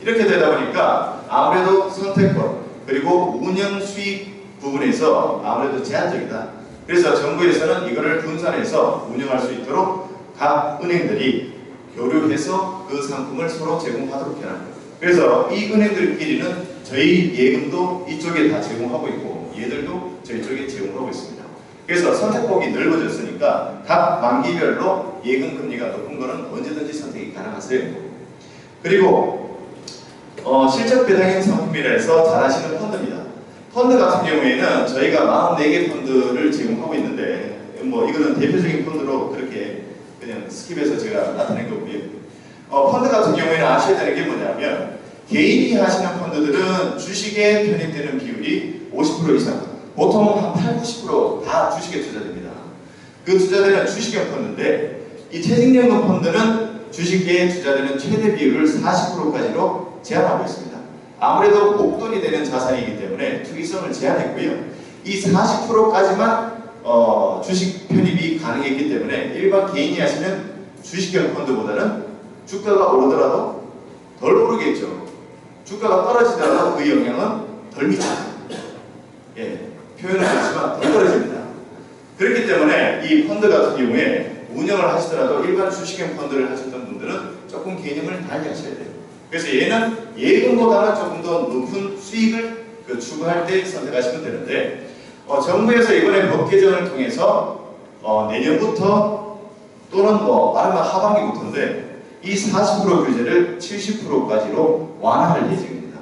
이렇게 되다 보니까 아무래도 선택권 그리고 운영 수익 부분에서 아무래도 제한적이다. 그래서 정부에서는 이거를 분산해서 운영할 수 있도록 각 은행들이 교류해서 그 상품을 서로 제공하도록 해놨습니다. 그래서 이 은행들끼리는 저희 예금도 이쪽에 다 제공하고 있고 얘들도 저희 쪽에 제공하고 있습니다. 그래서 선택폭이 넓어졌으니까 각 만기별로 예금 금리가 높은 거는 언제든지 선택이 가능하세요. 그리고 실적 배당형 상품이라 해서 잘 아시는 펀드입니다. 펀드 같은 경우에는 저희가 44개 펀드를 제공하고 있는데 뭐 이거는 대표적인 펀드로 그렇게 그냥 스킵해서 제가 나타낸 거고요. 펀드 같은 경우에는 아셔야 되는 게 뭐냐면 개인이 하시는 펀드들은 주식에 편입되는 비율이 50% 이상, 보통 한 80~90% 다 주식에 투자됩니다. 그 투자되는 주식형 펀드인데 이 퇴직연금 펀드는 주식에 투자되는 최대 비율을 40%까지로 제한하고 있습니다. 아무래도 목돈이 되는 자산이기 때문에 투기성을 제한했고요. 이 40%까지만 주식 편입이 가능했기 때문에 일반 개인이 하시는 주식형 펀드보다는 주가가 오르더라도 덜 오르겠죠. 주가가 떨어지더라도 그 영향은 덜 미칩니다. 예, 표현은 그렇지만 덜 떨어집니다. 그렇기 때문에 이 펀드 같은 경우에 운영을 하시더라도 일반 주식형 펀드를 하셨던 분들은 조금 개념을 달리 하셔야 돼요. 그래서 얘는 예금보다는 조금 더 높은 수익을 추구할 때 선택하시면 되는데 정부에서 이번에 법 개정을 통해서 내년부터 또는 말하면 하반기부터인데 이 40% 규제를 70%까지로 완화할 예정입니다.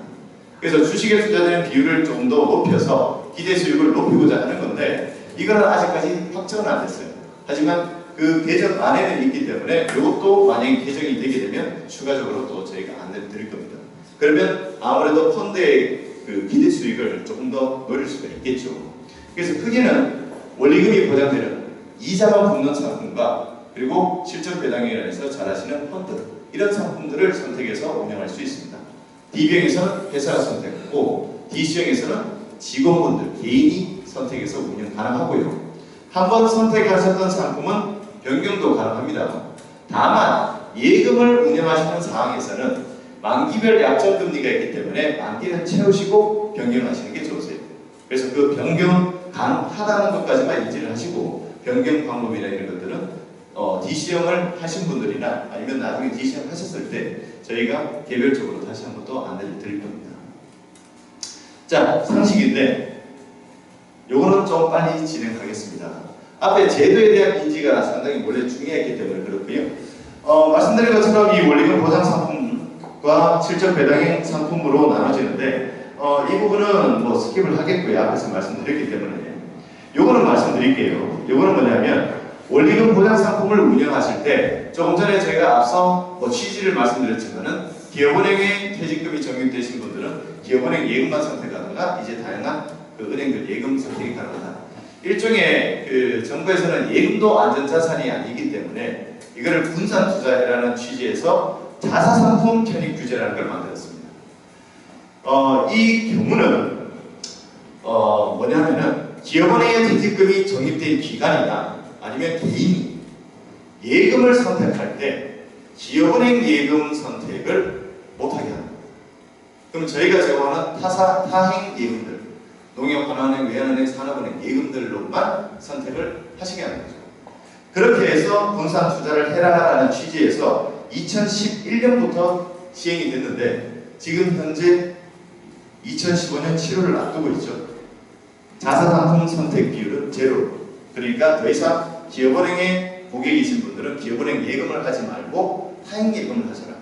그래서 주식에 투자되는 비율을 조금 더 높여서 기대 수익을 높이고자 하는 건데 이거는 아직까지 확정은 안 됐어요. 하지만 그 개정 안에는 있기 때문에 이것도 만약에 개정이 되게 되면 추가적으로 또 저희가 안내를 드릴 겁니다. 그러면 아무래도 펀드의 그 기대 수익을 조금 더 노릴 수가 있겠죠. 그래서 크게는 원리금이 보장되는 이자만 붙는 상품과 그리고 실적 배당이라 해서 잘 아시는 펀드 이런 상품들을 선택해서 운영할 수 있습니다. D병에서는 회사가 선택하고 DC형에서는 직원분들 개인이 선택해서 운영 가능하고요. 한번 선택하셨던 상품은 변경도 가능합니다. 다만 예금을 운영하시는 상황에서는 만기별 약정금리가 있기 때문에 만기는 채우시고 변경하시는 게 좋으세요. 그래서 그 변경 가능하다는 것까지만 인지를 하시고 변경 방법이나 이런 것들은 DC형을 하신 분들이나 아니면 나중에 DC형 하셨을 때 저희가 개별적으로 다시 한번 또 안내를 드릴 겁니다. 자, 상식인데 요거는 좀 빨리 진행하겠습니다. 앞에 제도에 대한 인지가 상당히 원래 중요했기 때문에 그렇고요. 말씀드린 것처럼 이 원리금 보장 상품과 실적 배당형 상품으로 나눠지는데 이 부분은 뭐 스킵을 하겠고요. 앞에서 말씀드렸기 때문에 요거는 말씀드릴게요. 요거는 뭐냐면 원리금 보장 상품을 운영하실 때 조금 전에 제가 앞서 취지를 말씀드렸지만은 기업은행에 퇴직금이 적립되신 분들은 기업은행 예금만 선택하다가 이제 다양한 그 은행들 예금 선택이 가능하다. 일종의 그 정부에서는 예금도 안전자산이 아니기 때문에 이거를 분산 투자해라는 취지에서 자사상품 편입 규제라는 걸 만들었습니다. 이 경우는 뭐냐면은 기업은행에 퇴직금이 적립된 기관이나 아니면 개인이 예금을 선택할 때 기업은행 예금 선택을 못하게 합니다. 그럼 저희가 제공하는 타행 예금들, 농협하나은행, 외환은행, 산업은행 예금들로만 선택을 하시게 하는 거죠. 그렇게 해서 분산 투자를 해라라는 취지에서 2011년부터 시행이 됐는데 지금 현재 2015년 7월을 앞두고 있죠. 자사상품 선택 비율은 제로. 그러니까 더 이상 기업은행에 고객이신 분들은 기업은행 예금을 하지 말고 타행 예금을 하셔라.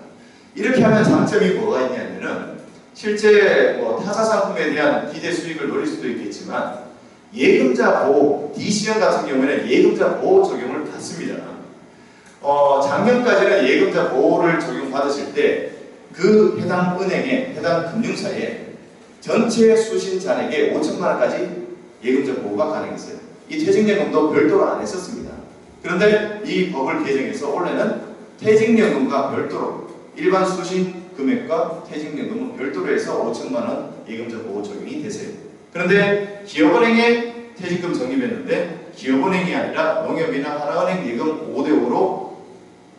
이렇게 하면 장점이 뭐가 있냐면은 실제 뭐 타사상품에 대한 기대 수익을 노릴 수도 있겠지만 예금자 보호, DC형 같은 경우에는 예금자 보호 적용을 받습니다. 작년까지는 예금자 보호를 적용받으실 때 그 해당 은행에, 해당 금융사에 전체 수신 잔액의 5천만 원까지 예금자 보호가 가능했어요. 이 퇴직연금도 별도로 안 했었습니다. 그런데 이 법을 개정해서 올해는 퇴직연금과 별도로 일반 수신 금액과 퇴직연금은 별도로 해서 5천만 원 예금자 보호 적용이 되세요. 그런데 기업은행에 퇴직금 적립했는데 기업은행이 아니라 농협이나 하나은행 예금 5대5로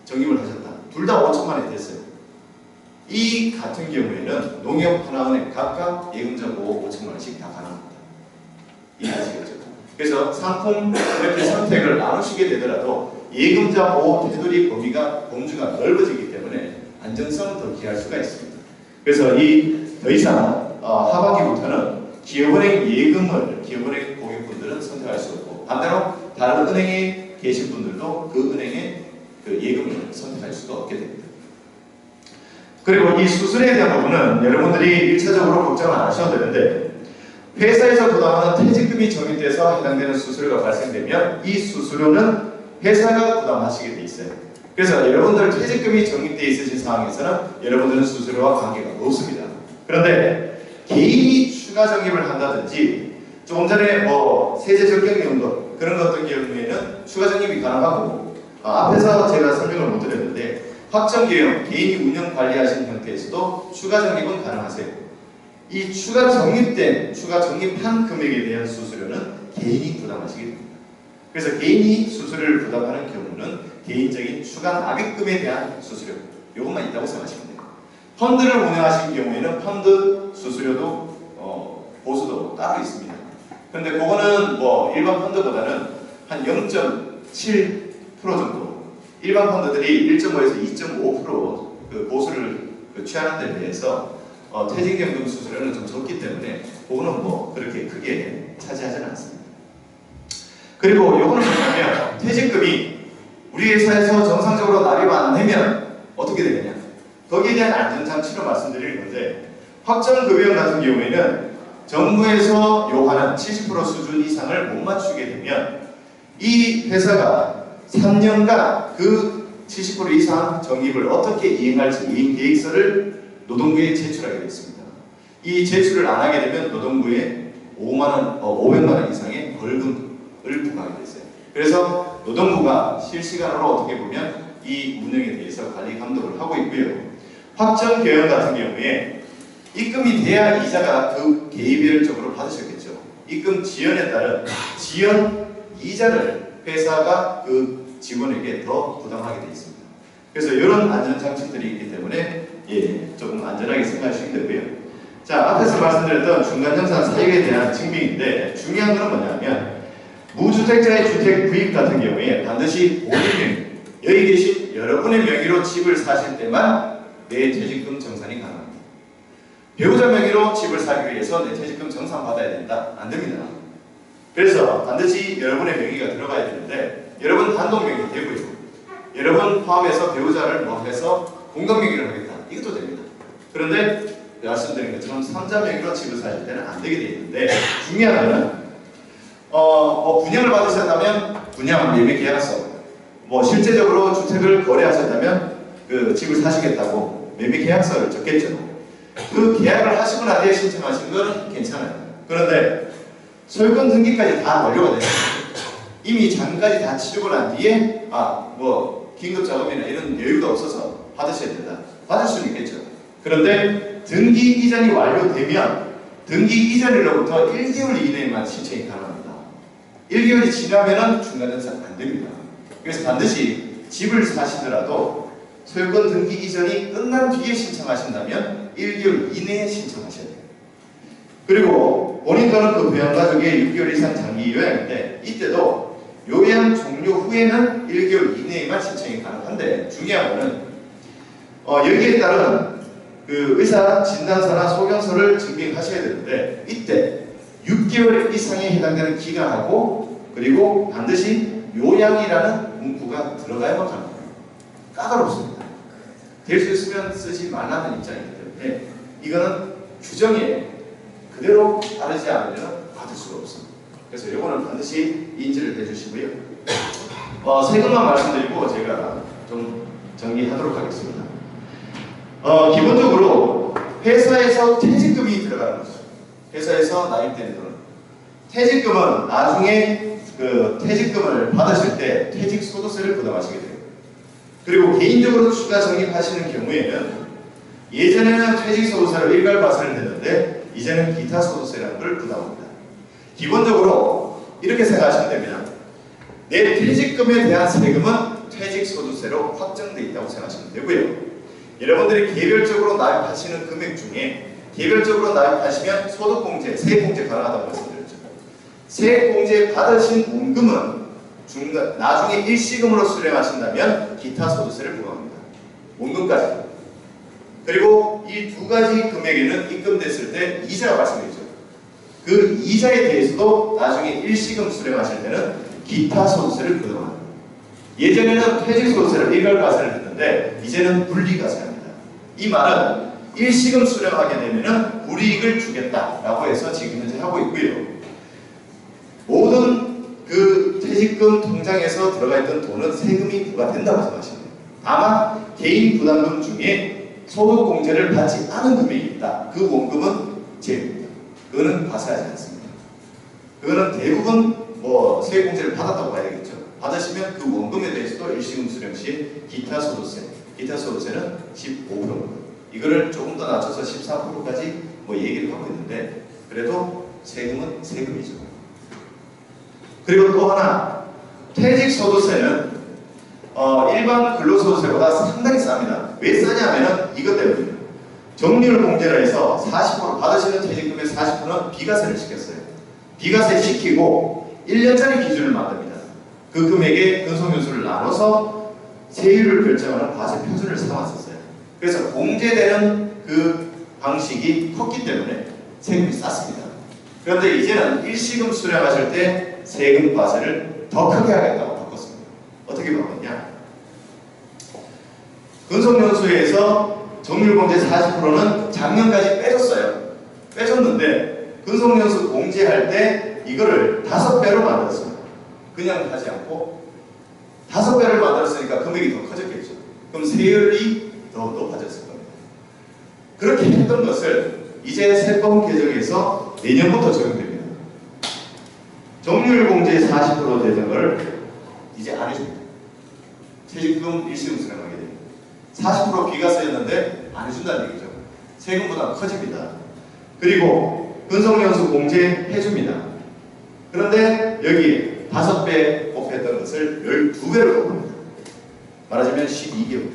적립을 하셨다. 둘 다 5천만 원이 됐어요. 이 같은 경우에는 농협, 하나은행 각각 예금자 보호 5천만 원씩 다 가능합니다. 이해하시겠죠? 그래서 상품 이렇게 선택을 나누시게 되더라도 예금자 보호 테두리 범주가 넓어지기 때문에 안정성을 더 기할 수가 있습니다. 그래서 더 이상 하반기부터는 기업은행 예금을 기업은행 고객분들은 선택할 수 없고 반대로 다른 은행에 계신 분들도 그 은행의 그 예금을 선택할 수가 없게 됩니다. 그리고 이 수수료에 대한 부분은 여러분들이 1차적으로 걱정을 안 하셔도 되는데 회사에서 부담하는 퇴직금이 적립돼서 해당되는 수수료가 발생되면 이 수수료는 회사가 부담하시게 돼 있어요. 그래서 여러분들 퇴직금이 적립되어 있으신 상황에서는 여러분들은 수수료와 관계가 없습니다. 그런데 개인이 추가 적립을 한다든지 조금 전에 뭐 세제 적격 연금 그런 것 같은 경우에는 추가 적립이 가능하고 앞에서 제가 설명을 못 드렸는데 확정계형 개인이 운영 관리하신 형태에서도 추가 적립은 가능하세요. 이 추가 적립한 금액에 대한 수수료는 개인이 부담하시게 됩니다. 그래서 개인이 수수료를 부담하는 경우는 개인적인 추가 납입금에 대한 수수료 이것만 있다고 생각하시면 돼요. 펀드를 운영하신 경우에는 펀드 수수료도 보수도 따로 있습니다. 근데 그거는 뭐 일반 펀드보다는 한 0.7% 정도 일반 펀드들이 1.5에서 2.5% 그 보수를 취하는 데 비해서 퇴직연금 수수료는 좀 적기 때문에 그거는 뭐 그렇게 크게 차지하지는 않습니다. 그리고 요거는 뭐냐면 퇴직금이 우리 회사에서 정상적으로 납입 안 되면 어떻게 되느냐 거기에 대한 안전장치로 말씀드릴 건데 확정급여형 같은 경우에는 정부에서 요하는 70% 수준 이상을 못 맞추게 되면 이 회사가 3년간 그 70% 이상 적립을 어떻게 이행할지 이행 계획서를 노동부에 제출하게 되어 있습니다. 이 제출을 안 하게 되면 노동부에 500만 원 이상의 벌금을 부과하게 됐어요. 그래서 노동부가 실시간으로 어떻게 보면 이 운영에 대해서 관리 감독을 하고 있고요. 확정 개헌 같은 경우에 입금이 돼야 이자가 그 개의별적으로 받으셨겠죠. 입금 지연에 따른 지연 이자를 회사가 그 직원에게 더 부담하게 되어 있습니다. 그래서 이런 안전장치들이 있기 때문에 조금 안전하게 생각하시면 되고요. 자, 앞에서 말씀드렸던 중간정산 사유에 대한 증빙인데 중요한 것은 뭐냐면 무주택자의 주택 구입 같은 경우에 반드시 본인 명의, 여기 계신 여러분의 명의로 집을 사실 때만 내 퇴직금 정산이 가능합니다. 배우자 명의로 집을 사기 위해서 내 퇴직금 정산 받아야 된다? 안 됩니다. 그래서 반드시 여러분의 명의가 들어가야 되는데 여러분 단독 명의 되고요. 여러분 포함해서 배우자를 뭐 해서 공동 명의를 하겠다. 이것도 됩니다. 그런데 말씀드린 것처럼 3자 명의로 집을 사실 때는 안 되게 되어 있는데 중요한 거는 뭐 분양을 받으셨다면 분양 매매 계약서 뭐 실제적으로 주택을 거래하셨다면 그 집을 사시겠다고 매매 계약서를 적겠죠. 그 계약을 하시고 나서 신청하신 건 괜찮아요. 그런데 소유권 등기까지 다 완료가 됐어요. 이미 잔금까지 다 치르고 난 뒤에 뭐 긴급 자금이나 이런 여유가 없어서 받으셔야 된다. 받을 수는 있겠죠. 그런데 등기 이전이 완료되면 등기 이전일로부터 1개월 이내에만 신청이 가능합니다. 1개월이 지나면은 중간전산 안 됩니다. 그래서 반드시 집을 사시더라도 소유권 등기 이전이 끝난 뒤에 신청하신다면 1개월 이내에 신청하셔야 돼요. 그리고 본인 또는 그 부양가족의 6개월 이상 장기 요양인데 이때도 요양 종료 후에는 1개월 이내에만 신청이 가능한데 중요한 거는 여기에 따른 그 의사 진단서나 소견서를 증빙하셔야 되는데 이때 6개월 이상에 해당되는 기간하고 그리고 반드시 요양이라는 문구가 들어가야만 가능합니다. 까다롭습니다. 될 수 있으면 쓰지 말라는 입장이기 때문에 이거는 규정에 그대로 따르지 않으면 받을 수가 없습니다. 그래서 이거는 반드시 인지를 해주시고요. 세금만 말씀드리고 제가 좀 정리하도록 하겠습니다. 기본적으로 회사에서 퇴직금이 들어가는 거죠. 회사에서 납입되는 돈은 퇴직금은 나중에 그 퇴직금을 받으실 때 퇴직소득세를 부담하시게 돼요. 그리고 개인적으로 추가 적립하시는 경우에는 예전에는 퇴직소득세로 일괄과세를 했는데 이제는 기타소득세라는 걸 부담합니다. 기본적으로 이렇게 생각하시면 됩니다. 내 퇴직금에 대한 세금은 퇴직소득세로 확정되어 있다고 생각하시면 되고요. 여러분들이 개별적으로 납입하시는 금액 중에 개별적으로 납입하시면 소득공제, 세액공제 가능하다고 말씀드렸죠. 세액공제 받으신 원금은 나중에 일시금으로 수령하신다면 기타소득세를 부과합니다. 원금까지. 그리고 이 두 가지 금액에는 입금됐을 때 이자가 발생되죠. 그 이자에 대해서도 나중에 일시금 수령하실 때는 기타소득세를 부과합니다. 예전에는 퇴직소득세를 일괄과세를 했는데 이제는 분리과세합니다. 이 말은 일시금 수령하게 되면 불이익을 주겠다라고 해서 지금 현재 하고 있고요. 모든 그 퇴직금 통장에서 들어가 있던 돈은 세금이 부과된다고 생각하시면 돼요. 다만 개인 부담금 중에 소득공제를 받지 않은 금액이 있다. 그 원금은 제외입니다. 그거는 과세하지 않습니다. 그거는 대부분 뭐 세액공제를 받았다고 봐야 되겠죠. 받으시면 그 원금에 대해서도 일시금 수령 시 기타소득세는 15%입니다. 이거를 조금 더 낮춰서 14%까지 뭐 얘기를 하고 있는데 그래도 세금은 세금이죠. 그리고 또 하나 퇴직소득세는 일반 근로소득세보다 상당히 쌉니다. 왜 싸냐면은 이것 때문입니다. 정리율 공제를 해서 40% 받으시는 퇴직금의 40%는 비과세를 시켰어요. 비과세 시키고 1년짜리 기준을 만듭니다. 그 금액의 근속연수를 나눠서 세율을 결정하는 과세 표준을 삼았었어요. 그래서 공제되는 그 방식이 컸기 때문에 세금이 쌌습니다. 그런데 이제는 일시금 수령하실 때 세금 과세를 더 크게 하겠다고 바꿨습니다. 어떻게 바꿨냐? 근속연수에서 정률공제 40%는 작년까지 빼줬어요. 빼줬는데 근속연수 공제할 때 이거를 5배로 만들었어요. 그냥 하지 않고 5배를 만들었으니까 금액이 더 커졌겠죠. 그럼 세율이 더 높아졌을 겁니다. 그렇게 했던 것을 이제 세법 개정에서 내년부터 적용됩니다. 정률공제 40% 되는 걸 이제 안 해줍니다. 퇴직금 일시금 수령하게 됩니다. 40% 비과세였는데 안 해준다는 얘기죠. 세금 부담 커집니다. 그리고 근속연수 공제 해줍니다. 그런데 여기 5배 곱했던 것을 12배로 곱합니다. 말하자면 12개월.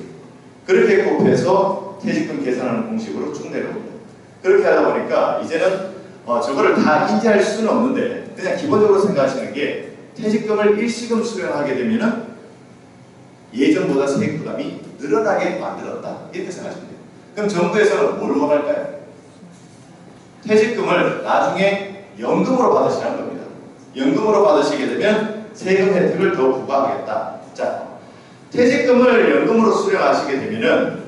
그렇게 곱해서 퇴직금 계산하는 공식으로 쭉 내려옵니다. 그렇게 하다 보니까 이제는 저거를 다 인지할 수는 없는데 그냥 기본적으로 생각하시는 게 퇴직금을 일시금 수령하게 되면은 예전보다 세액 부담이 늘어나게 만들었다. 이렇게 생각하시면 돼요. 그럼 정부에서는 뭘 원할까요? 퇴직금을 나중에 연금으로 받으시라는 겁니다. 연금으로 받으시게 되면 세금 혜택을 더 부과하겠다. 자, 퇴직금을 연금으로 수령하시게 되면은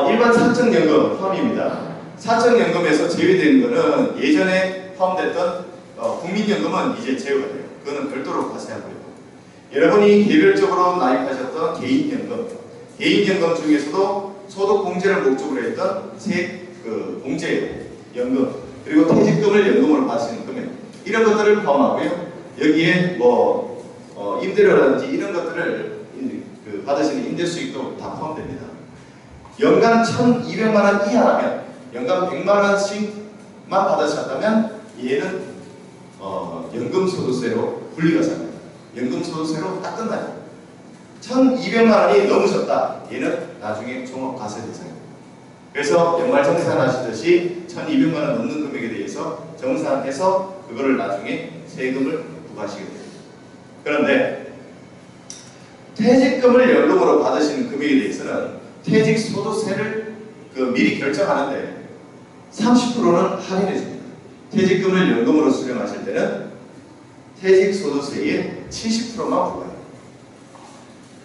일반 사적연금 포함입니다. 사적연금에서 제외되는 것은 예전에 포함됐던 국민연금은 이제 제외가 돼요. 그거는 별도로 과세하고요. 여러분이 개별적으로 납입하셨던 개인연금 중에서도 소득 공제를 목적으로 했던 공제 연금 그리고 퇴직금을 연금으로 받으시는 금액 이런 것들을 포함하고요. 여기에 임대료라든지 이런 것들을 받으시는 임대 수익도 다 포함됩니다. 연간 1,200만 원 이하라면 연간 100만 원씩만 받으셨다면 얘는 연금소득세로 분리가 됩니다. 연금소득세로 딱 끝나요. 1,200만 원이 넘으셨다. 얘는 나중에 종합과세 대상입니다. 그래서 연말 정산하시듯이 1,200만 원 넘는 금액에 대해서 정산해서 그거를 나중에 세금을 부과하시게 됩니다. 그런데 퇴직금을 연금으로 받으시는 금액에 대해서는 퇴직소득세를 미리 결정하는데 30%는 할인해 줍니다. 퇴직금을 연금으로 수령하실 때는 퇴직소득세의 70%만 부과해요.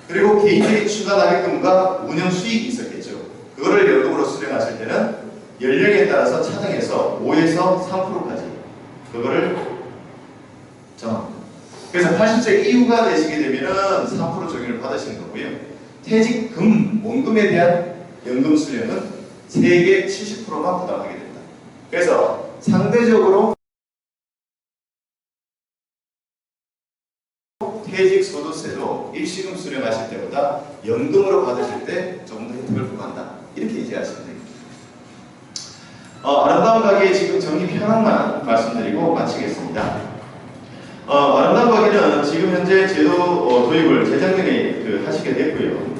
그리고 개인적인 추가납입금과 운영 수익이 있었겠죠. 그거를 연금으로 수령하실 때는 연령에 따라서 차등해서 5에서 3%까지 그거를 정합니다. 그래서 80세 이후가 되시게 되면은 3% 적용을 받으시는 거고요. 퇴직금, 원금에 대한 연금 수령은 세액의 70%만 부담하게 됩니다. 그래서 상대적으로 퇴직소득세도 일시금 수령하실 때보다 연금으로 받으실 때 조금 더 혜택을 부과한다. 이렇게 이해하시면 됩니다. 아름다운 가게 지금 정리 현황만 말씀드리고 마치겠습니다. 아름다운 가게는 지금 현재 제도 도입을 재작년에 하시게 됐고요.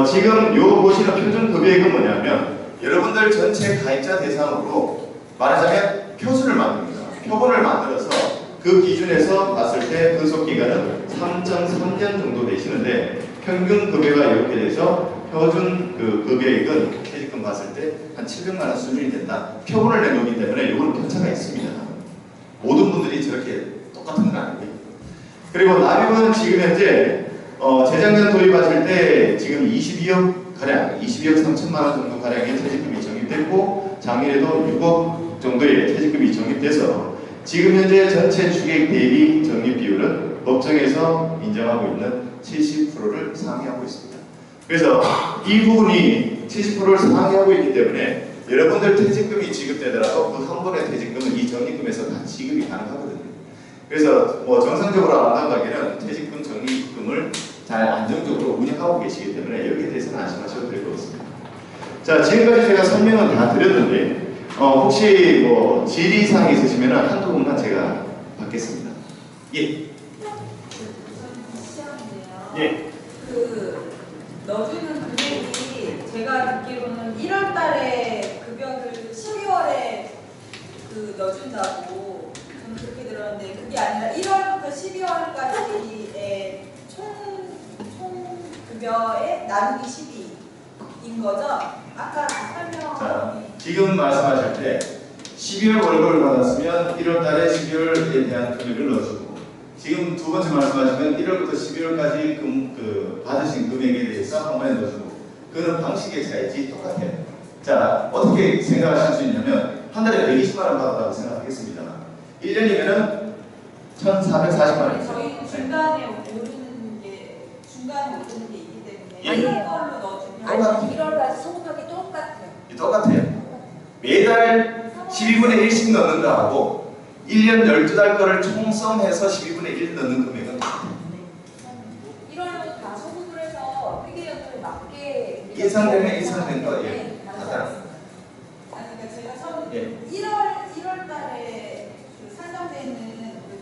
지금 요 보시는 표준 금액은 뭐냐면 여러분들 전체 가입자 대상으로 말하자면 표준을 만듭니다. 표본을 만들어서 그 기준에서 봤을 때 근속기간은 3.3년 정도 되시는데 평균 급여가 이렇게 돼서 표준 급여액은 퇴직금 봤을 때 한 700만 원 수준이 된다. 표본을 낸 거기 때문에 이거는 편차가 있습니다. 모든 분들이 저렇게 똑같은 건 아니고요. 그리고 납입은 지금 현재 재작년 도입하실 때 지금 22억 가량, 22억 3천만 원 정도 가량의 퇴직금이 적립됐고 작년에도 6억 정도의 퇴직금이 적립돼서 지금 현재 전체 주객 대비 적립 비율은 법정에서 인정하고 있는 70%를 상회하고 있습니다. 그래서 이 부분이 70%를 상회하고 있기 때문에 여러분들 퇴직금이 지급되더라도 그 한 번의 퇴직금은 이 적립금에서 다 지급이 가능하거든요. 그래서 정상적으로 아름다운 가게는 퇴직금 적립금을 잘 안정적으로 운영하고 계시기 때문에 여기에 대해서는 안심하셔도 될 것 같습니다. 자, 지금까지 제가 설명은 다 드렸는데 혹시 질의사항이 있으시면 한두 분만 제가 받겠습니다. 예. 예. 넣어주는 금액이 제가 듣기로는 1월 달에 급여를 12월에 넣어준다고 저는 그렇게 들었는데 그게 아니라 1월부터 12월까지의 총 급여의 나누기 12인 거죠? 아까 설명. 자, 지금 말씀하실 때 12월 월급을 받았으면 1월 달에 12월에 대한 금액을 넣어주고 지금 두 번째 말씀하시면 1월부터 12월까지 받으신 금액에 대해서 한 번에 넣어주고 그거는 방식의 차이지 똑같아요. 자, 어떻게 생각하실 수 있냐면 한 달에 120만 원 받았다고 생각하겠습니다. 1년이면은 1,440만 원. 저희는 중간에 오르는 게 있기 때문에 이런 걸로 넣어주면 1월까지 소급하기 똑같아요. 똑같아요. 매달 12분의 1씩 넣는 거하고 1년 12달 거를 총성해서 12분의 1 넣는 금액은 같아요. 1월부터 다 소급을 해서 회계연도에 맞게 예상되면 예상된 거, 예. 네, 다 다 따라. 그러니까 제가 처음 예. 1월 달에 산정되는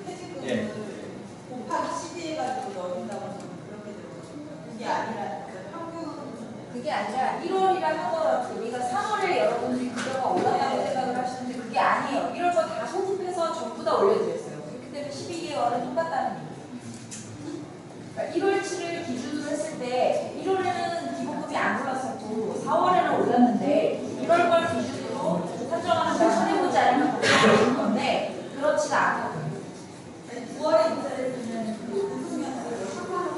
퇴직금을 예. 곱하기 12 해가지고 넣어준다고 저는 그렇게 들었거든요. 그게 아니라 평균 그게 아니라 1월이라 하더라도 우리가 3월에 여러분들이 급여가 올랐다고 생각을 하시는데 그게 아니에요. 1월 거 다 소급해서 전부 다 올려드렸어요. 그렇기 때문에 12개월은 똑같다는 얘기예요. 그러니까 1월치를 기준으로 했을 때 1월에는 기본급이 안 올랐었고 4월에는 올랐는데 1월 걸 기준으로 산정하는 걸 손해보지 않으면 그렇게 건데 그렇지가 않아요. 9월에 인사를 주면 우승연사를 상관하고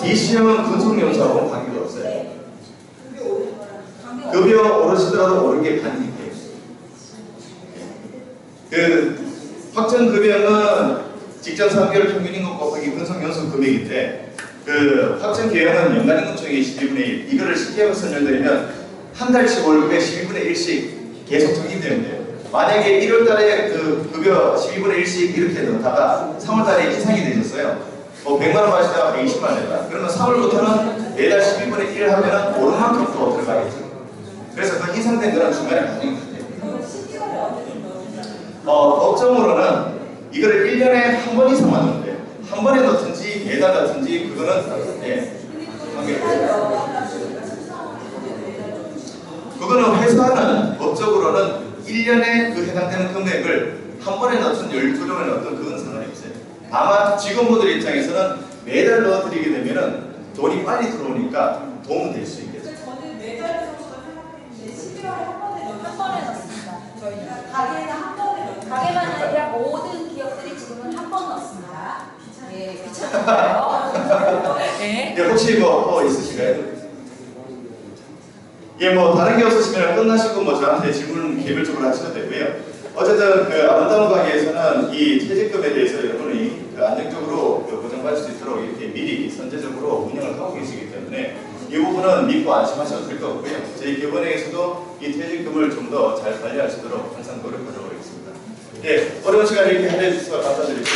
DC형은 근속연수하고 관계가 없어요. 네. 그게 오른 거랑 관계가 급여 오르시더라도 오른 게 반이니까요. 확정 급여는 직전 3개월 평균인 것 곱하기 근속연수 금액인데 그 확정 개혁은 연간임금총액의 12분의 1. 이거를 신계약으로 선정되면 한 달치 월급의 12분의 1씩 계속 적립되면 돼요. 만약에 1월 달에 그 급여 12분의 1씩 이렇게 넣다가 3월 달에 인상이 되셨어요. 뭐 100만 원 받으시다가 120만 원 내다. 그러면 3월부터는 매달 12분의 1 하면은 오르만큼 더 들어가겠죠. 그래서 그 인상된 거는 중간에 반영이 돼요. 그 시기가 언제 넣어주나요? 법정으로는 이거를 1년에 한 번 이상만 넣으면 돼요. 한 번에 넣든지 매달 넣든지 그거는 예. 그거는 회사는 법적으로는 1년에 그 해당되는 금액을 한 번에 넣든 12번에 넣든 그건 상관이 없어요. 다만 직원분들 입장에서는 매달 넣어드리게 되면은 돈이 빨리 들어오니까 도움은 될 수 있겠죠. 저는 매달 정도가 생각했는데 11월에 한 번에 한 번에 넣습니다. 저희는 가게에는 한 번에 넣어요. 가게만 아니라 모든 기업들이 지금은 한 번 넣습니다. 예, 귀찮은가요? 네. 예, 혹시 뭐 있으신가요? 예, 뭐 다른 게 없으시면 끝나시고 뭐 저한테 질문 개별적으로 하셔도 되고요. 어쨌든 그 아름다운 가게에서는 이 퇴직금에 대해서 여러분이 그 안정적으로 그 보장받을 수 있도록 이렇게 미리 선제적으로 운영을 하고 계시기 때문에 이 부분은 믿고 안심하셔도 될 것 같고요. 저희 기업은행에서도 이 퇴직금을 좀 더 잘 관리할 수 있도록 항상 노력하도록 하겠습니다. 예, 어려운 시간 이렇게 해주셔서 감사드립니다.